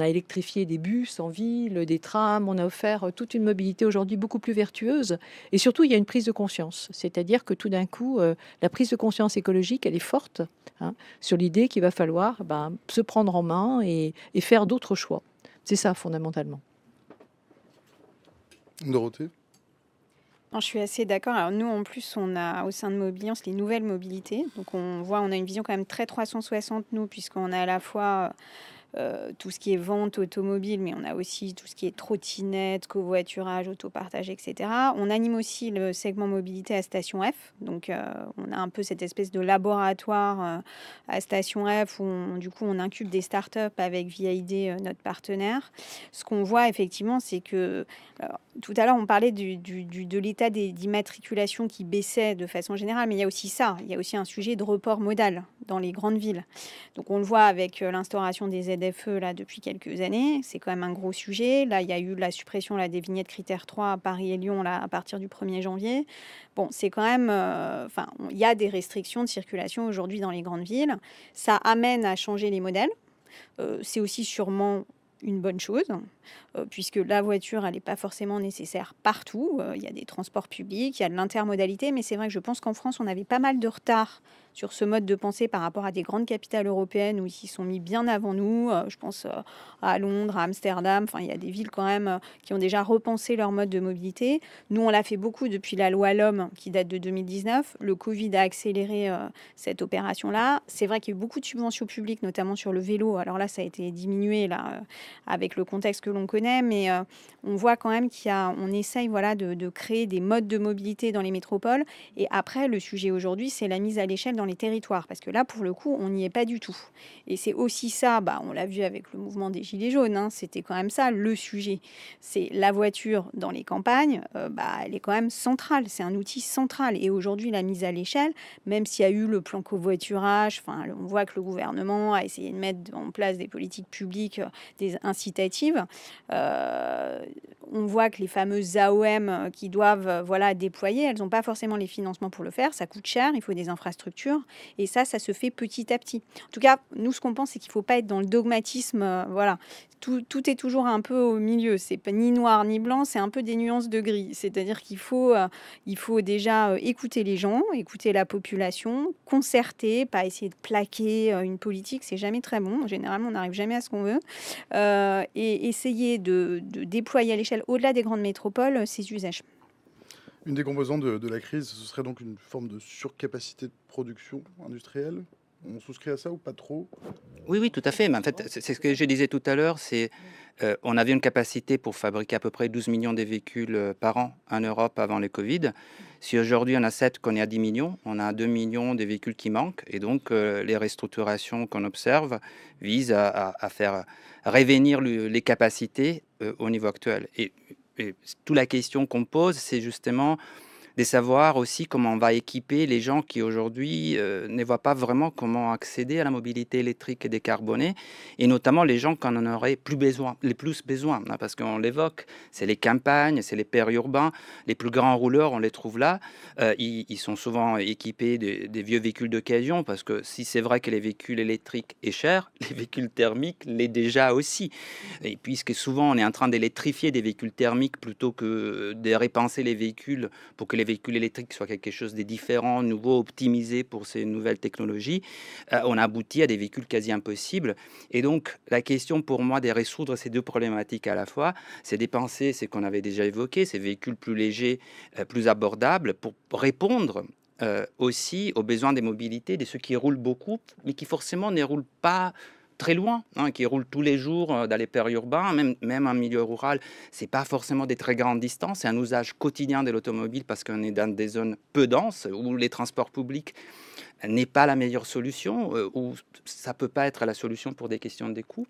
électrifié des bus en ville, des trams. On a offert toute une mobilité aujourd'hui beaucoup plus vertueuse. Et surtout, il y a une prise de conscience. C'est-à-dire que tout d'un coup, la prise de conscience écologique, elle est forte sur l'idée qu'il va falloir se prendre en main et faire d'autres choix. C'est ça, fondamentalement. Dorothée? Non, je suis assez d'accord. Alors nous, en plus, on a au sein de Mobiliance les nouvelles mobilités. Donc on a une vision quand même très 360, nous, puisqu'on a à la fois tout ce qui est vente automobile, mais on a aussi tout ce qui est trottinette, covoiturage, autopartage, etc. On anime aussi le segment mobilité à Station F. Donc, on a un peu cette espèce de laboratoire à Station F où, du coup, on incube des startups avec VID, notre partenaire. Ce qu'on voit, effectivement, c'est que... tout à l'heure, on parlait de l'état d'immatriculation qui baissait de façon générale, mais il y a aussi ça. Il y a aussi un sujet de report modal dans les grandes villes. Donc, on le voit avec l'instauration des ZFE là, depuis quelques années. C'est quand même un gros sujet. Là, il y a eu la suppression là, des vignettes critères 3 à Paris et Lyon là, à partir du 1er janvier. Bon, c'est quand même... il y a des restrictions de circulation aujourd'hui dans les grandes villes. Ça amène à changer les modèles. C'est aussi sûrement une bonne chose, puisque la voiture, elle n'est pas forcément nécessaire partout. Il y a des transports publics, il y a de l'intermodalité, mais c'est vrai que je pense qu'en France, on avait pas mal de retard sur ce mode de pensée par rapport à des grandes capitales européennes où ils s'y sont mis bien avant nous. Je pense à Londres, à Amsterdam. Enfin, il y a des villes quand même qui ont déjà repensé leur mode de mobilité. Nous, on l'a fait beaucoup depuis la loi LOM qui date de 2019. Le Covid a accéléré cette opération-là. C'est vrai qu'il y a eu beaucoup de subventions publiques, notamment sur le vélo. Alors là, ça a été diminué là, avec le contexte que l'on connaît, mais on voit quand même on essaye de créer des modes de mobilité dans les métropoles. Et après, le sujet aujourd'hui, c'est la mise à l'échelle dans les territoires, parce que là, pour le coup, on n'y est pas du tout. Et c'est aussi ça, on l'a vu avec le mouvement des Gilets jaunes, c'était quand même ça le sujet. C'est la voiture dans les campagnes, elle est quand même centrale, c'est un outil central. Et aujourd'hui, la mise à l'échelle, même s'il y a eu le plan covoiturage, on voit que le gouvernement a essayé de mettre en place des politiques publiques, des incitatives. On voit que les fameuses AOM qui doivent déployer, elles n'ont pas forcément les financements pour le faire. Ça coûte cher, il faut des infrastructures. Et ça se fait petit à petit. En tout cas, nous, ce qu'on pense, c'est qu'il ne faut pas être dans le dogmatisme. Tout est toujours un peu au milieu. C'est pas ni noir ni blanc, c'est un peu des nuances de gris. C'est-à-dire qu'il faut déjà écouter les gens, écouter la population, concerter, pas essayer de plaquer une politique. C'est jamais très bon. Généralement, on n'arrive jamais à ce qu'on veut. Et essayer de déployer à l'échelle, au-delà des grandes métropoles, ces usages. Une des composantes de la crise, ce serait donc une forme de surcapacité de production industrielle. On souscrit à ça ou pas trop? Oui, tout à fait. Mais en fait, c'est ce que je disais tout à l'heure. On avait une capacité pour fabriquer à peu près 12 millions de véhicules par an en Europe avant le Covid. Si aujourd'hui on a 7, qu'on est à 10 millions, on a 2 millions de véhicules qui manquent. Et donc, les restructurations qu'on observe visent à faire revenir les capacités au niveau actuel. Et toute la question qu'on pose, c'est justement de savoir aussi comment on va équiper les gens qui aujourd'hui ne voient pas vraiment comment accéder à la mobilité électrique et décarbonée, et notamment les gens qui en auraient les plus besoin, hein, parce qu'on l'évoque, c'est les campagnes, c'est les périurbains, les plus grands rouleurs, on les trouve là. Ils sont souvent équipés des vieux véhicules d'occasion, parce que si c'est vrai que les véhicules électriques est cher, les véhicules thermiques l'est déjà aussi. Et puisque souvent on est en train d'électrifier des véhicules thermiques plutôt que de repenser les véhicules pour que les véhicules électriques soient quelque chose de différent, nouveau, optimisé pour ces nouvelles technologies, on aboutit à des véhicules quasi impossibles. Et donc la question pour moi de résoudre ces deux problématiques à la fois, c'est de penser ce qu'on avait déjà évoqué, ces véhicules plus légers, plus abordables, pour répondre aussi aux besoins des mobilités, de ceux qui roulent beaucoup, mais qui forcément ne roulent pas très loin, hein, qui roulent tous les jours dans les périurbains, même en milieu rural. C'est pas forcément des très grandes distances, c'est un usage quotidien de l'automobile parce qu'on est dans des zones peu denses où les transports publics n'est pas la meilleure solution, où ça peut pas être la solution pour des questions de coûts.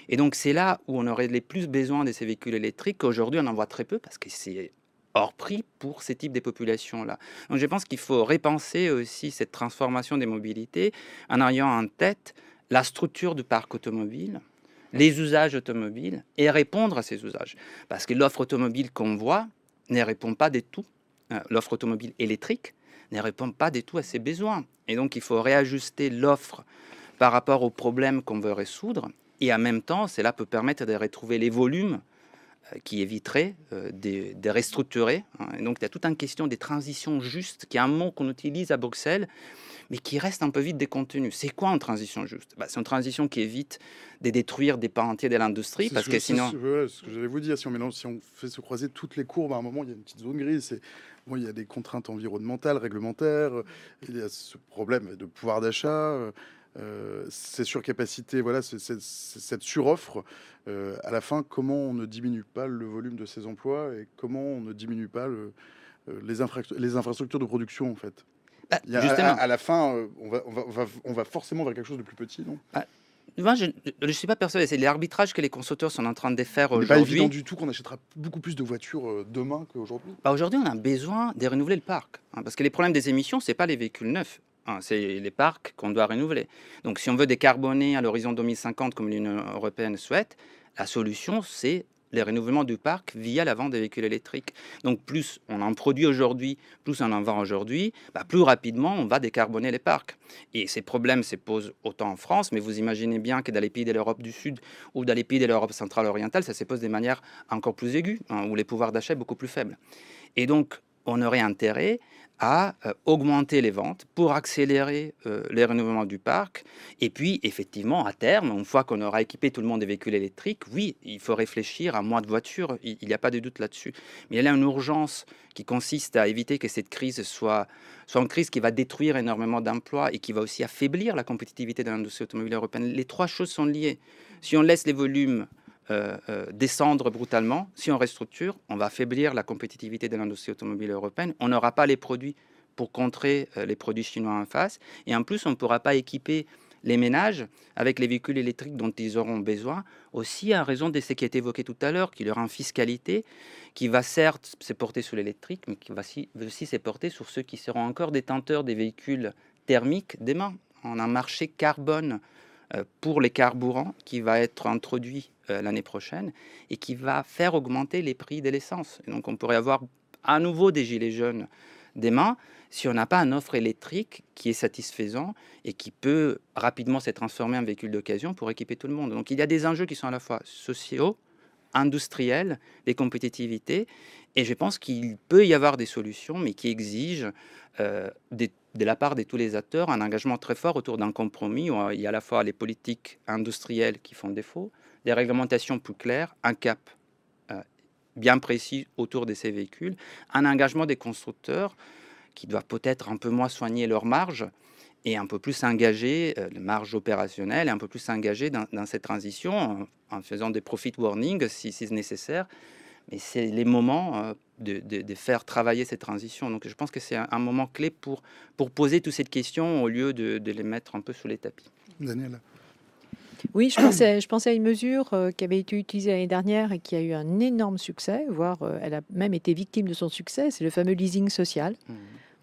Et donc c'est là où on aurait les plus besoin de ces véhicules électriques, qu'aujourd'hui on en voit très peu parce que c'est hors prix pour ces types de populations-là. Donc je pense qu'il faut repenser aussi cette transformation des mobilités en ayant en tête la structure du parc automobile, les usages automobiles et répondre à ces usages. Parce que l'offre automobile qu'on voit ne répond pas du tout, l'offre automobile électrique ne répond pas du tout à ces besoins. Et donc il faut réajuster l'offre par rapport aux problèmes qu'on veut résoudre. Et en même temps, cela peut permettre de retrouver les volumes qui éviterait de restructurer, hein. Et donc il y a toute une question des transitions justes, qui est un mot qu'on utilise à Bruxelles, mais qui reste un peu vite des contenus. C'est quoi une transition juste? C'est une transition qui évite de détruire des pans entiers de l'industrie, parce que sinon... C'est ce que j'allais vous dire, si on fait se croiser toutes les courbes, à un moment, il y a une petite zone grise. Bon, il y a des contraintes environnementales, réglementaires, il y a ce problème de pouvoir d'achat, ces surcapacités, voilà, cette suroffre. À la fin, comment on ne diminue pas le volume de ces emplois et comment on ne diminue pas les infrastructures de production, en fait? Justement. À la fin, on va forcément vers quelque chose de plus petit, non? Moi, je ne suis pas persuadé. C'est l'arbitrage que les constructeurs sont en train de faire C'est pas évident aujourd'hui. du tout qu'on achètera beaucoup plus de voitures demain qu'aujourd'hui. Aujourd'hui, on a besoin de renouveler le parc, hein, parce que les problèmes des émissions, c'est pas les véhicules neufs, hein, c'est les parcs qu'on doit renouveler. Donc, si on veut décarboner à l'horizon 2050, comme l'Union européenne souhaite, la solution, c'est les renouvellements du parc via la vente des véhicules électriques. Donc, plus on en produit aujourd'hui, plus on en vend aujourd'hui, plus rapidement on va décarboner les parcs. Et ces problèmes se posent autant en France, mais vous imaginez bien que dans les pays de l'Europe du Sud ou dans les pays de l'Europe centrale orientale, ça se pose de manière encore plus aiguë, hein, où les pouvoirs d'achat sont beaucoup plus faibles. Et donc, on aurait intérêt à augmenter les ventes pour accélérer les renouvellements du parc. Et puis, effectivement, à terme, une fois qu'on aura équipé tout le monde des véhicules électriques, oui, il faut réfléchir à moins de voitures, il n'y a pas de doute là-dessus. Mais il y a une urgence qui consiste à éviter que cette crise soit une crise qui va détruire énormément d'emplois et qui va aussi affaiblir la compétitivité de l'industrie automobile européenne. Les trois choses sont liées. Si on laisse les volumes descendre brutalement, si on restructure, on va affaiblir la compétitivité de l'industrie automobile européenne. On n'aura pas les produits pour contrer les produits chinois en face. Et en plus, on ne pourra pas équiper les ménages avec les véhicules électriques dont ils auront besoin, aussi à raison de ce qui a été évoqué tout à l'heure, qu'il y aura une fiscalité qui va certes se porter sur l'électrique, mais qui va aussi se porter sur ceux qui seront encore détenteurs des véhicules thermiques demain. On a un marché carbone pour les carburants qui va être introduit l'année prochaine et qui va faire augmenter les prix de l'essence. Et donc on pourrait avoir à nouveau des gilets jaunes demain si on n'a pas une offre électrique qui est satisfaisante et qui peut rapidement se transformer en véhicule d'occasion pour équiper tout le monde. Donc il y a des enjeux qui sont à la fois sociaux, industriels, des compétitivités, et je pense qu'il peut y avoir des solutions, mais qui exigent de la part de tous les acteurs un engagement très fort autour d'un compromis où il y a à la fois les politiques industrielles qui font défaut, des réglementations plus claires, un cap bien précis autour de ces véhicules, un engagement des constructeurs qui doivent peut-être un peu moins soigner leurs marges et un peu plus s'engager, les marges opérationnelles, et un peu plus s'engager dans cette transition en faisant des profit warnings si c'est nécessaire. Mais c'est les moments de faire travailler cette transition. Donc je pense que c'est un moment clé pour poser toutes ces questions au lieu de les mettre un peu sous les tapis. Daniel. Oui, je pensais à une mesure qui avait été utilisée l'année dernière et qui a eu un énorme succès, voire elle a même été victime de son succès, c'est le fameux leasing social. Mmh.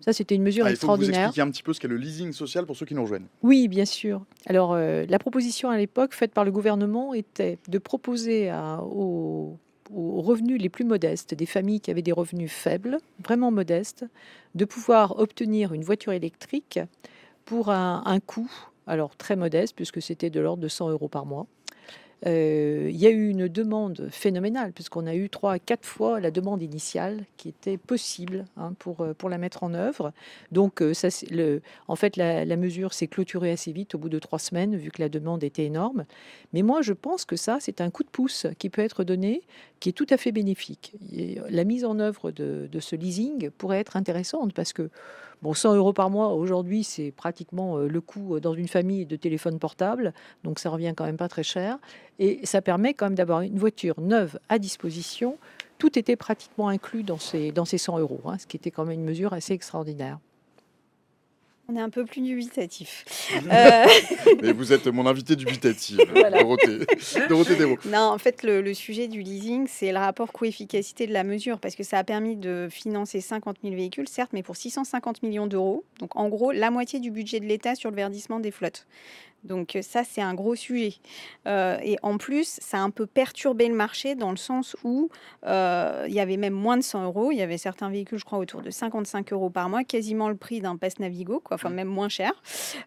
Ça, c'était une mesure Ah, il faut que vous extraordinaire. expliquiez un petit peu ce qu'est le leasing social pour ceux qui nous rejoignent. Oui, bien sûr. Alors, la proposition à l'époque faite par le gouvernement était de proposer aux revenus les plus modestes, des familles qui avaient des revenus faibles, vraiment modestes, de pouvoir obtenir une voiture électrique pour un coût, alors très modeste, puisque c'était de l'ordre de 100 euros par mois. Il y a eu une demande phénoménale, puisqu'on a eu 3 à 4 fois la demande initiale qui était possible, hein, pour la mettre en œuvre. Donc, en fait, la mesure s'est clôturée assez vite, au bout de 3 semaines, vu que la demande était énorme. Mais moi, je pense que ça, c'est un coup de pouce qui peut être donné, qui est tout à fait bénéfique. Et la mise en œuvre de ce leasing pourrait être intéressante, parce que bon, 100 euros par mois, aujourd'hui, c'est pratiquement le coût dans une famille de téléphone portable, donc ça revient quand même pas très cher. Et ça permet quand même d'avoir une voiture neuve à disposition. Tout était pratiquement inclus dans ces 100 euros, hein, ce qui était quand même une mesure assez extraordinaire. On est un peu plus dubitatif. Mais vous êtes mon invité dubitatif, Voilà. Dorothée Desvaux. Non, en fait, le sujet du leasing, c'est le rapport coût-efficacité de la mesure, parce que ça a permis de financer 50 000 véhicules, certes, mais pour 650 millions d'euros. Donc, en gros, la moitié du budget de l'État sur le verdissement des flottes. Donc ça, c'est un gros sujet. Et en plus, ça a un peu perturbé le marché dans le sens où il y avait même moins de 100 euros. Il y avait certains véhicules, je crois, autour de 55 euros par mois, quasiment le prix d'un Pass Navigo, quoi, enfin même moins cher.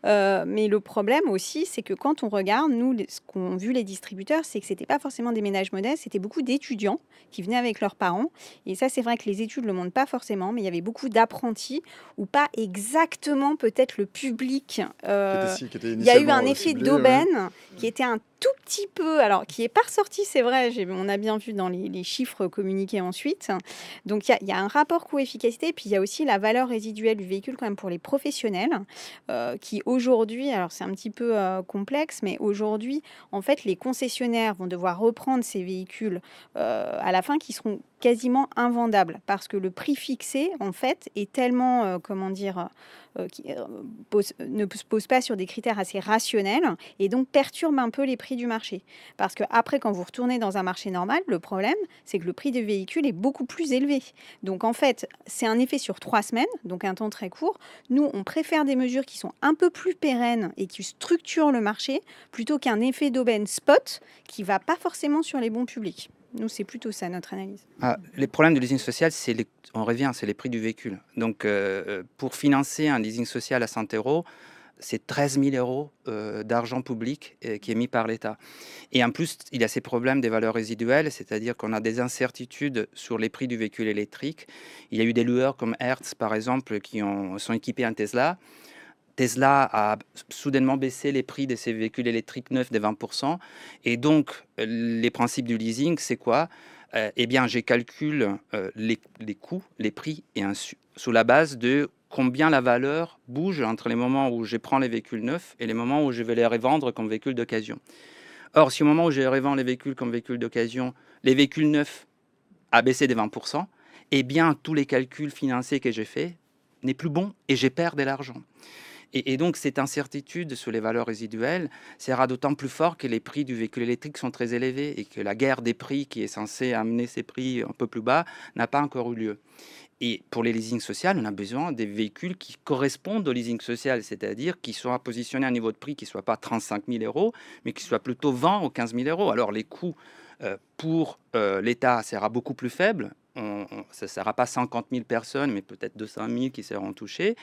Mais le problème aussi, c'est que quand on regarde, nous, ce qu'ont vu les distributeurs, c'est que c'était pas forcément des ménages modestes, c'était beaucoup d'étudiants qui venaient avec leurs parents. Et ça, c'est vrai que les études le montrent pas forcément, mais il y avait beaucoup d'apprentis ou pas exactement peut-être le public. Il y a eu un effet ciblé, d'aubaine qui était un tout petit peu, alors qui n'est pas ressorti, c'est vrai, on a bien vu dans les chiffres communiqués ensuite. Donc il y a un rapport coût-efficacité, puis il y a aussi la valeur résiduelle du véhicule quand même pour les professionnels, qui aujourd'hui, alors c'est un petit peu complexe, mais aujourd'hui, en fait, les concessionnaires vont devoir reprendre ces véhicules à la fin qui seront quasiment invendables parce que le prix fixé, en fait, est tellement, qui ne se pose pas sur des critères assez rationnels et donc perturbe un peu les prix du marché. Parce que après, quand vous retournez dans un marché normal, le problème, c'est que le prix des véhicules est beaucoup plus élevé. Donc en fait, c'est un effet sur 3 semaines, donc un temps très court. Nous, on préfère des mesures qui sont un peu plus pérennes et qui structurent le marché plutôt qu'un effet d'aubaine spot qui ne va pas forcément sur les bons publics. Nous, c'est plutôt ça, notre analyse. Les problèmes de leasing social, on revient, c'est les prix du véhicule. Donc, pour financer un leasing social à 100 euros, c'est 13 000 euros d'argent public qui est mis par l'État. Et en plus, il y a ces problèmes des valeurs résiduelles, c'est-à-dire qu'on a des incertitudes sur les prix du véhicule électrique. Il y a eu des loueurs comme Hertz, par exemple, qui sont équipés en Tesla. Tesla a soudainement baissé les prix de ses véhicules électriques neufs de 20%. Et donc, les principes du leasing, c'est quoi ? Eh bien, je calcule les coûts, les prix, et sous la base de combien la valeur bouge entre les moments où je prends les véhicules neufs et les moments où je vais les revendre comme véhicules d'occasion. Or, si au moment où je revends les véhicules comme véhicules d'occasion, les véhicules neufs a baissé de 20%, eh bien, tous les calculs financiers que j'ai faits n'est plus bon et j'ai perdu de l'argent. Et donc, cette incertitude sur les valeurs résiduelles sera d'autant plus fort que les prix du véhicule électrique sont très élevés et que la guerre des prix qui est censée amener ces prix un peu plus bas n'a pas encore eu lieu. Et pour les leasing sociaux, on a besoin des véhicules qui correspondent au leasing social, c'est-à-dire qui soient positionnés à un niveau de prix qui ne soit pas 35 000 euros, mais qui soit plutôt 20 ou 15 000 euros. Alors, les coûts pour l'État sera beaucoup plus faible. Ça ne sera pas 50 000 personnes, mais peut-être 200 000 qui seront touchées.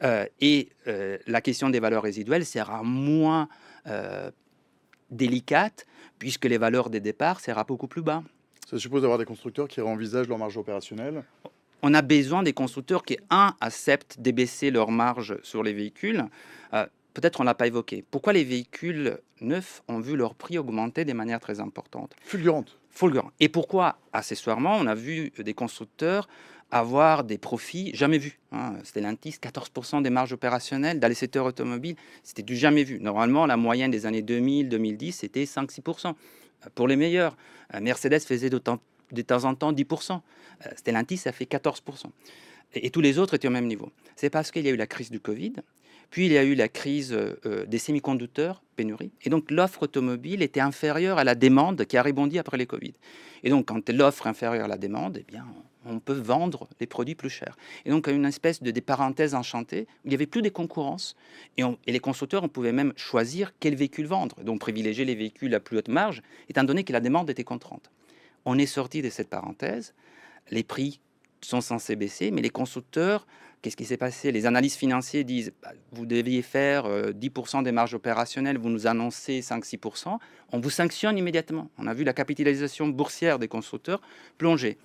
La question des valeurs résiduelles sera moins délicate puisque les valeurs des départs seront beaucoup plus bas. Ça suppose d'avoir des constructeurs qui réenvisagent leur marge opérationnelle. On a besoin des constructeurs qui, acceptent d'abaisser leur marge sur les véhicules. Peut-être on ne l'a pas évoqué. Pourquoi les véhicules neufs ont vu leur prix augmenter de manière très importante ? Fulgurante. Et pourquoi, accessoirement, on a vu des constructeurs avoir des profits jamais vus. Stellantis, 14% des marges opérationnelles dans les secteurs automobiles, c'était du jamais vu. Normalement, la moyenne des années 2000-2010, c'était 5-6%. Pour les meilleurs, Mercedes faisait de temps en temps 10%. Stellantis, ça fait 14%. Et tous les autres étaient au même niveau. C'est parce qu'il y a eu la crise du Covid, Puis il y a eu la crise des semi-conducteurs, pénurie. Et donc l'offre automobile était inférieure à la demande qui a rebondi après les Covid. Et donc quand l'offre est inférieure à la demande, eh bien, on peut vendre les produits plus chers. Et donc une espèce de des parenthèses enchantées où il n'y avait plus de concurrence. Et les constructeurs, on pouvait même choisir quel véhicule vendre. Donc privilégier les véhicules à plus haute marge, étant donné que la demande était contrainte. On est sorti de cette parenthèse. Les prix sont censés baisser, mais les constructeurs, qu'est-ce qui s'est passé? Les analystes financiers disent bah, vous deviez faire 10% des marges opérationnelles, vous nous annoncez 5-6%, on vous sanctionne immédiatement. On a vu la capitalisation boursière des constructeurs plonger.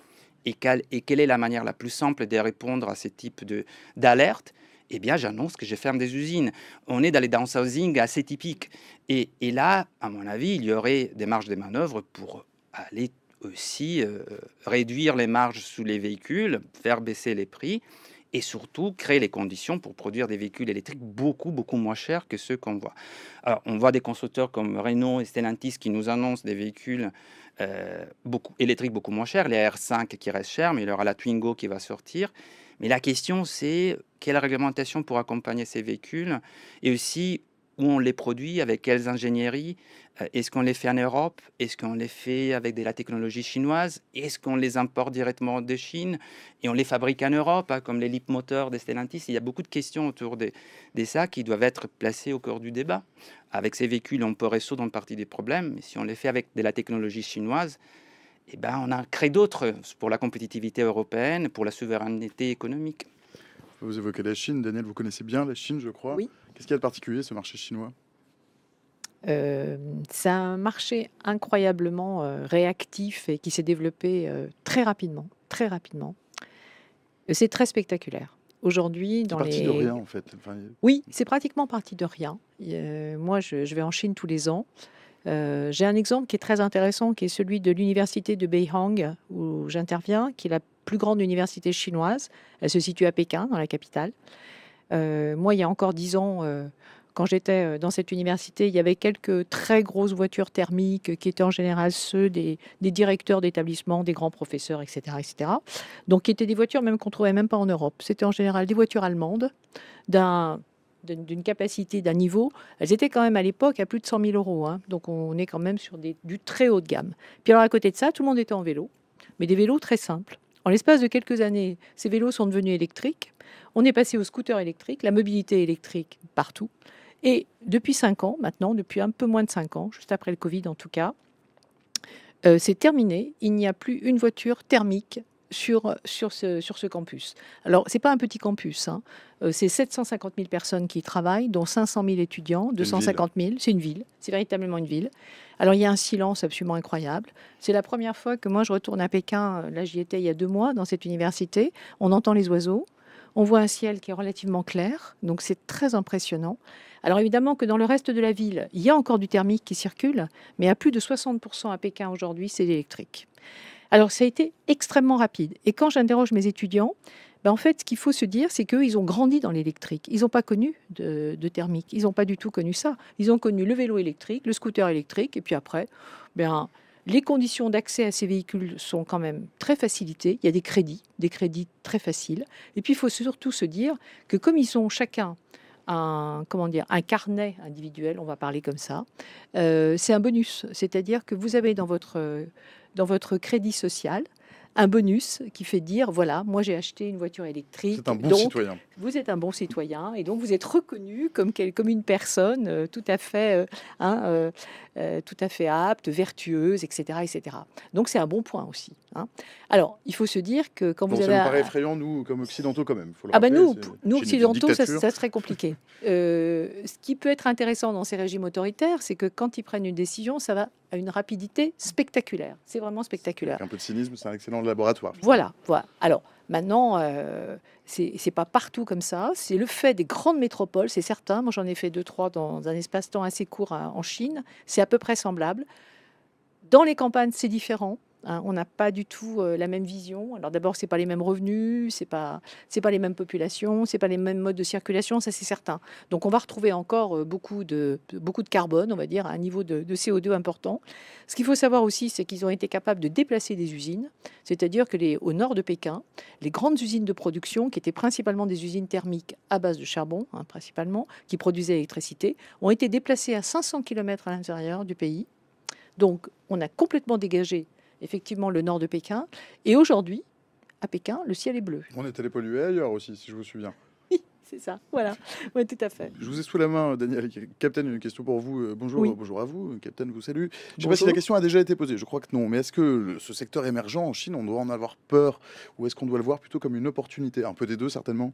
Et quelle est la manière la plus simple de répondre à ce type d'alerte? Eh bien, j'annonce que je ferme des usines. On est dans les downsizing assez typiques. Et là, à mon avis, il y aurait des marges de manœuvre pour aller aussi réduire les marges sous les véhicules, faire baisser les prix et surtout créer les conditions pour produire des véhicules électriques beaucoup, beaucoup moins chers que ceux qu'on voit. Alors, on voit des constructeurs comme Renault et Stellantis qui nous annoncent des véhicules électriques beaucoup moins chers, les R5 qui restent chers, mais il y aura la Twingo qui va sortir. Mais la question, c'est quelle réglementation pour accompagner ces véhicules et aussi où on les produit, avec quelles ingénieries. Est-ce qu'on les fait en Europe? Est-ce qu'on les fait avec de la technologie chinoise? Est-ce qu'on les importe directement de Chine et on les fabrique en Europe, hein, comme les Leapmotor des Stellantis? Il y a beaucoup de questions autour de ça qui doivent être placées au cœur du débat. Avec ces véhicules, on peut résoudre une partie des problèmes, mais si on les fait avec de la technologie chinoise, eh ben, on en crée d'autres pour la compétitivité européenne, pour la souveraineté économique. Vous évoquez la Chine. Daniel, vous connaissez bien la Chine, je crois. Oui. Qu'est-ce qu'il y a de particulier, ce marché chinois? C'est un marché incroyablement réactif et qui s'est développé très rapidement, très rapidement. C'est très spectaculaire. Aujourd'hui, C'est dans parti de rien, en fait. Enfin, Oui, c'est pratiquement parti de rien. Moi, je vais en Chine tous les ans. J'ai un exemple qui est très intéressant, qui est celui de l'université de Beihang, où j'interviens, qui est la plus grande université chinoise. Elle se situe à Pékin, dans la capitale. Moi, il y a encore 10 ans, quand j'étais dans cette université, il y avait quelques très grosses voitures thermiques qui étaient en général ceux des directeurs d'établissement, des grands professeurs, etc., etc. Donc, qui étaient des voitures même qu'on ne trouvait même pas en Europe. C'était en général des voitures allemandes d'une capacité, d'un niveau. Elles étaient quand même à l'époque à plus de 100 000 euros. Hein. Donc, on est quand même sur du très haut de gamme. Puis alors, à côté de ça, tout le monde était en vélo, mais des vélos très simples. En l'espace de quelques années, ces vélos sont devenus électriques. On est passé au scooter électrique, la mobilité électrique partout. Et depuis 5 ans, maintenant, depuis un peu moins de 5 ans, juste après le Covid en tout cas, c'est terminé. Il n'y a plus une voiture thermique sur ce campus. Alors, ce n'est pas un petit campus. Hein. C'est 750 000 personnes qui y travaillent, dont 500 000 étudiants, 250 000. C'est une ville. C'est véritablement une ville. Alors, il y a un silence absolument incroyable. C'est la première fois que moi, je retourne à Pékin. Là, j'y étais il y a 2 mois, dans cette université. On entend les oiseaux. On voit un ciel qui est relativement clair. Donc, c'est très impressionnant. Alors évidemment que dans le reste de la ville, il y a encore du thermique qui circule, mais à plus de 60% à Pékin aujourd'hui, c'est l'électrique. Alors ça a été extrêmement rapide. Et quand j'interroge mes étudiants, en fait, ce qu'il faut se dire, c'est qu'eux, ils ont grandi dans l'électrique. Ils n'ont pas connu de thermique. Ils n'ont pas du tout connu ça. Ils ont connu le vélo électrique, le scooter électrique, et puis après, les conditions d'accès à ces véhicules sont quand même très facilitées. Il y a des crédits très faciles. Et puis il faut surtout se dire que comme ils ont chacun un carnet individuel, on va parler comme ça, c'est un bonus. C'est-à-dire que vous avez dans votre crédit social un bonus qui fait dire, voilà, moi j'ai acheté une voiture électrique. C'est un bon donc, citoyen. Vous êtes un bon citoyen et donc vous êtes reconnu comme une personne tout à fait apte, vertueuse, etc., etc. Donc c'est un bon point aussi. Hein. Alors, il faut se dire que quand Bon, vous ça avez... nous paraît effrayant, nous, comme occidentaux, quand même. Faut le Ah ben rappeler, nous c'est occidentaux, une ça dictature. serait compliqué. Ce qui peut être intéressant dans ces régimes autoritaires, c'est que quand ils prennent une décision, ça va à une rapidité spectaculaire. C'est vraiment spectaculaire. Avec un peu de cynisme, c'est un excellent laboratoire. Voilà. Alors, maintenant, c'est pas partout comme ça. C'est le fait des grandes métropoles, c'est certain. Moi, j'en ai fait 2-3 dans un espace-temps assez court en Chine. C'est à peu près semblable. Dans les campagnes, c'est différent. hein. On n'a pas du tout la même vision. Alors d'abord, c'est pas les mêmes revenus, c'est pas les mêmes populations, c'est pas les mêmes modes de circulation, ça c'est certain. Donc on va retrouver encore beaucoup de carbone, on va dire, à un niveau de CO2 important. Ce qu'il faut savoir aussi, c'est qu'ils ont été capables de déplacer des usines, c'est-à-dire que au nord de Pékin, les grandes usines de production, qui étaient principalement des usines thermiques à base de charbon, hein, principalement, qui produisaient l'électricité, ont été déplacées à 500 km à l'intérieur du pays. Donc, on a complètement dégagé, effectivement, le nord de Pékin. Et aujourd'hui, à Pékin, le ciel est bleu. On est allé polluer ailleurs aussi, si je me souviens. Oui, c'est ça. Voilà. Oui, tout à fait. Je vous ai sous la main, Daniel. Captain, une question pour vous. Bonjour, Oui. bonjour à vous. Captain vous salue. Je ne sais pas si Bonjour. la question a déjà été posée. Je crois que non. Mais est-ce que ce secteur émergent en Chine, on doit en avoir peur ou est-ce qu'on doit le voir plutôt comme une opportunité? Un peu des deux, certainement.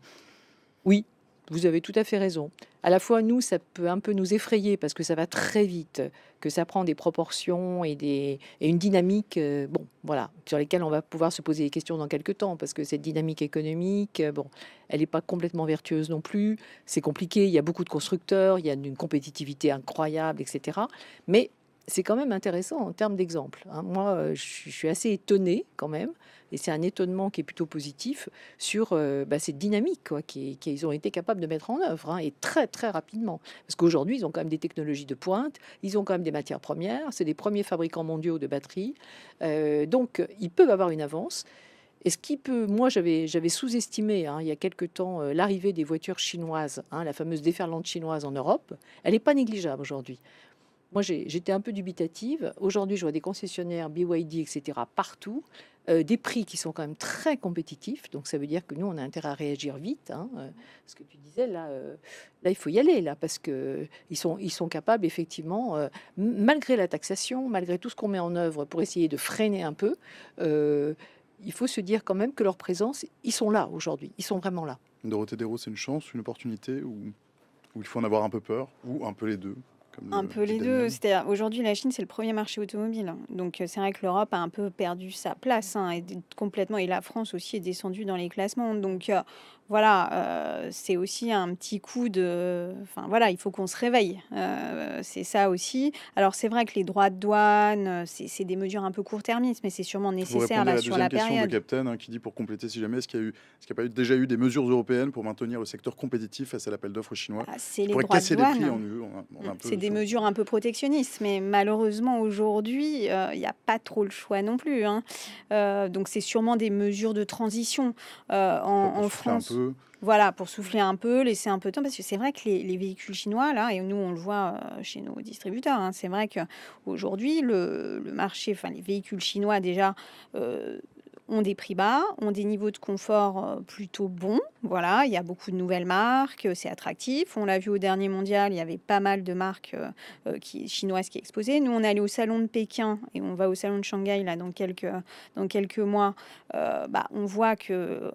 Oui, vous avez tout à fait raison. À la fois, nous, ça peut un peu nous effrayer parce que ça va très vite, que ça prend des proportions et une dynamique, bon, voilà, sur lesquelles on va pouvoir se poser des questions dans quelques temps parce que cette dynamique économique, bon, elle n'est pas complètement vertueuse non plus. C'est compliqué, il y a beaucoup de constructeurs, il y a une compétitivité incroyable, etc. Mais c'est quand même intéressant en termes d'exemple, hein. Moi, je suis assez étonnée quand même, et c'est un étonnement qui est plutôt positif sur cette dynamique quoi, qu'ils ont été capables de mettre en œuvre, hein, et très très rapidement. Parce qu'aujourd'hui, ils ont quand même des technologies de pointe, ils ont quand même des matières premières, c'est les premiers fabricants mondiaux de batteries, donc ils peuvent avoir une avance. Et ce qui peut, moi j'avais sous-estimé hein, il y a quelque temps l'arrivée des voitures chinoises, hein, la fameuse déferlante chinoise en Europe, elle n'est pas négligeable aujourd'hui. Moi, j'étais un peu dubitative. Aujourd'hui, je vois des concessionnaires BYD, etc., partout, des prix qui sont quand même très compétitifs. Donc, ça veut dire que nous, on a intérêt à réagir vite, hein. Ce que tu disais, là, il faut y aller, là, parce que ils sont capables, effectivement, malgré la taxation, malgré tout ce qu'on met en œuvre pour essayer de freiner un peu, il faut se dire quand même que leur présence, ils sont là aujourd'hui. Ils sont vraiment là. Dorothée Desros, c'est une chance, une opportunité ou il faut en avoir un peu peur ou un peu les deux? Un peu les deux. C'est-à-dire, aujourd'hui, la Chine, c'est le premier marché automobile, hein. Donc, c'est vrai que l'Europe a un peu perdu sa place, hein, complètement. Et la France aussi est descendue dans les classements. Donc, voilà, c'est aussi un petit coup de... Enfin, voilà, il faut qu'on se réveille. C'est ça aussi. Alors, c'est vrai que les droits de douane, c'est des mesures un peu court-termistes, mais c'est sûrement Vous nécessaire répondez à là la sur deuxième la question de période. Captain hein, qui dit pour compléter si jamais, est-ce qu'il n'y a pas déjà eu des mesures européennes pour maintenir le secteur compétitif face à l'appel d'offres chinois Ah, c'est qui les pourrait droits de casser les prix douane. en UE? On a un peu C'est des sur- mesures un peu protectionnistes, mais malheureusement aujourd'hui, il n'y a pas trop le choix non plus, hein. Donc c'est sûrement des mesures de transition pour en souffler un France. peu. Voilà, pour souffler un peu, laisser un peu de temps, parce que c'est vrai que les véhicules chinois, là, et nous on le voit chez nos distributeurs, hein, c'est vrai qu'aujourd'hui, le marché, enfin les véhicules chinois déjà ont des prix bas, ont des niveaux de confort plutôt bons. Voilà, il y a beaucoup de nouvelles marques, c'est attractif. On l'a vu au dernier mondial, il y avait pas mal de marques chinoises qui exposaient. Nous, on est allé au salon de Pékin et on va au salon de Shanghai là, dans quelques mois. On voit que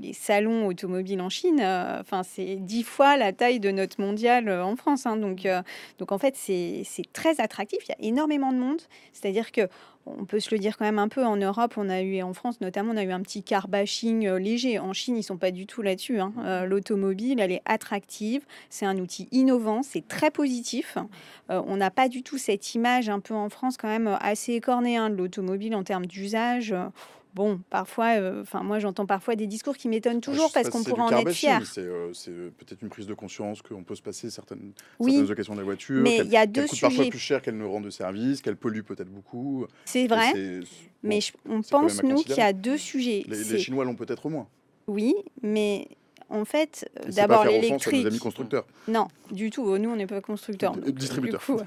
les salons automobiles en Chine, c'est 10 fois la taille de notre mondial en France, hein. Donc en fait, c'est très attractif. Il y a énormément de monde. C'est-à-dire que on peut se le dire quand même un peu, en Europe, on a eu, et en France notamment, on a eu un petit car bashing léger. En Chine, ils sont pas du tout là-dessus, hein. L'automobile, elle est attractive, c'est un outil innovant, c'est très positif. On n'a pas du tout cette image un peu en France quand même assez écornée, hein, de l'automobile en termes d'usage. Bon, parfois, moi j'entends parfois des discours qui m'étonnent Je toujours sais parce pas si qu'on c'est du pourrait en car être bashing, fier. c'est peut-être une prise de conscience qu'on peut se passer certaines Oui, occasions des voitures, mais il y a deux qu'elles coûtent parfois sujets. plus cher qu'elles ne rendent de service, qu'elles polluent peut-être beaucoup. C'est Et vrai, c'est mais bon, on c'est quand même pense, à nous, qu'il y considérer. a deux sujets. Les C'est Chinois l'ont peut-être moins. oui, mais en fait, Et c'est pas d'abord faire offense à nos amis l'électrique. constructeurs, Non, du tout. Nous, on n'est pas constructeurs. Donc, du distributeurs. coup,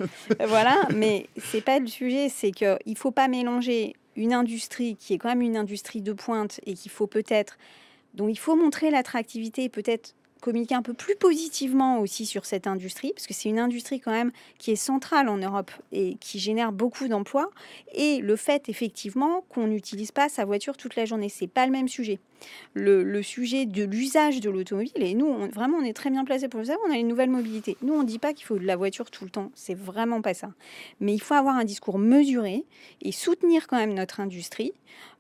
voilà. Mais c'est pas le sujet. C'est qu'il ne faut pas mélanger une industrie qui est quand même une industrie de pointe et qu'il faut peut-être, dont il faut montrer l'attractivité et peut-être communiquer un peu plus positivement aussi sur cette industrie, parce que c'est une industrie quand même qui est centrale en Europe et qui génère beaucoup d'emplois. Et le fait, effectivement, qu'on n'utilise pas sa voiture toute la journée, c'est pas le même sujet. Le sujet de l'usage de l'automobile, et nous, vraiment, on est très bien placé pour le savoir, on a les nouvelles mobilités. Nous, on ne dit pas qu'il faut de la voiture tout le temps, c'est vraiment pas ça. Mais il faut avoir un discours mesuré et soutenir quand même notre industrie.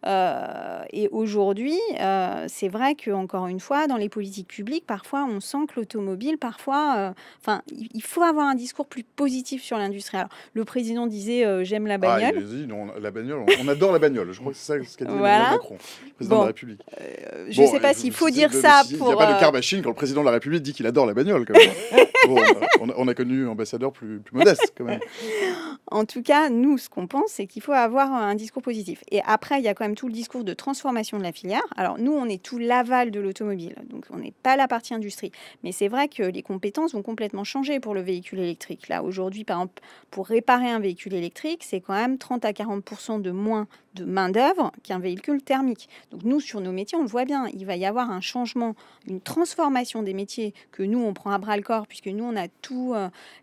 Et aujourd'hui, c'est vrai qu'encore une fois, dans les politiques publiques, parfois, parfois, on sent que l'automobile, parfois, il faut avoir un discours plus positif sur l'industrie. Alors, le président disait j'aime la Ah, bagnole. vas-y, la bagnole, on adore la bagnole. Je crois que c'est ça ce qu'a dit Emmanuel Voilà. Macron, président de la Bon, République. je ne sais pas s'il faut dire ça Il n'y a pour. pas de car machine quand le président de la République dit qu'il adore la bagnole, quand même. Bon, on a connu ambassadeur plus modeste, quand même. En tout cas, nous, ce qu'on pense, c'est qu'il faut avoir un discours positif. Et après, il y a quand même tout le discours de transformation de la filière. Alors, nous, on est tout l'aval de l'automobile, donc on n'est pas la partie industrie. Mais c'est vrai que les compétences vont complètement changer pour le véhicule électrique. Là, aujourd'hui, par exemple, pour réparer un véhicule électrique, c'est quand même 30 à 40% de moins de main-d'œuvre qu'un véhicule thermique. Donc, nous, sur nos métiers, on le voit bien. Il va y avoir un changement, une transformation des métiers que nous, on prend à bras-le-corps, puisque nous, on a tous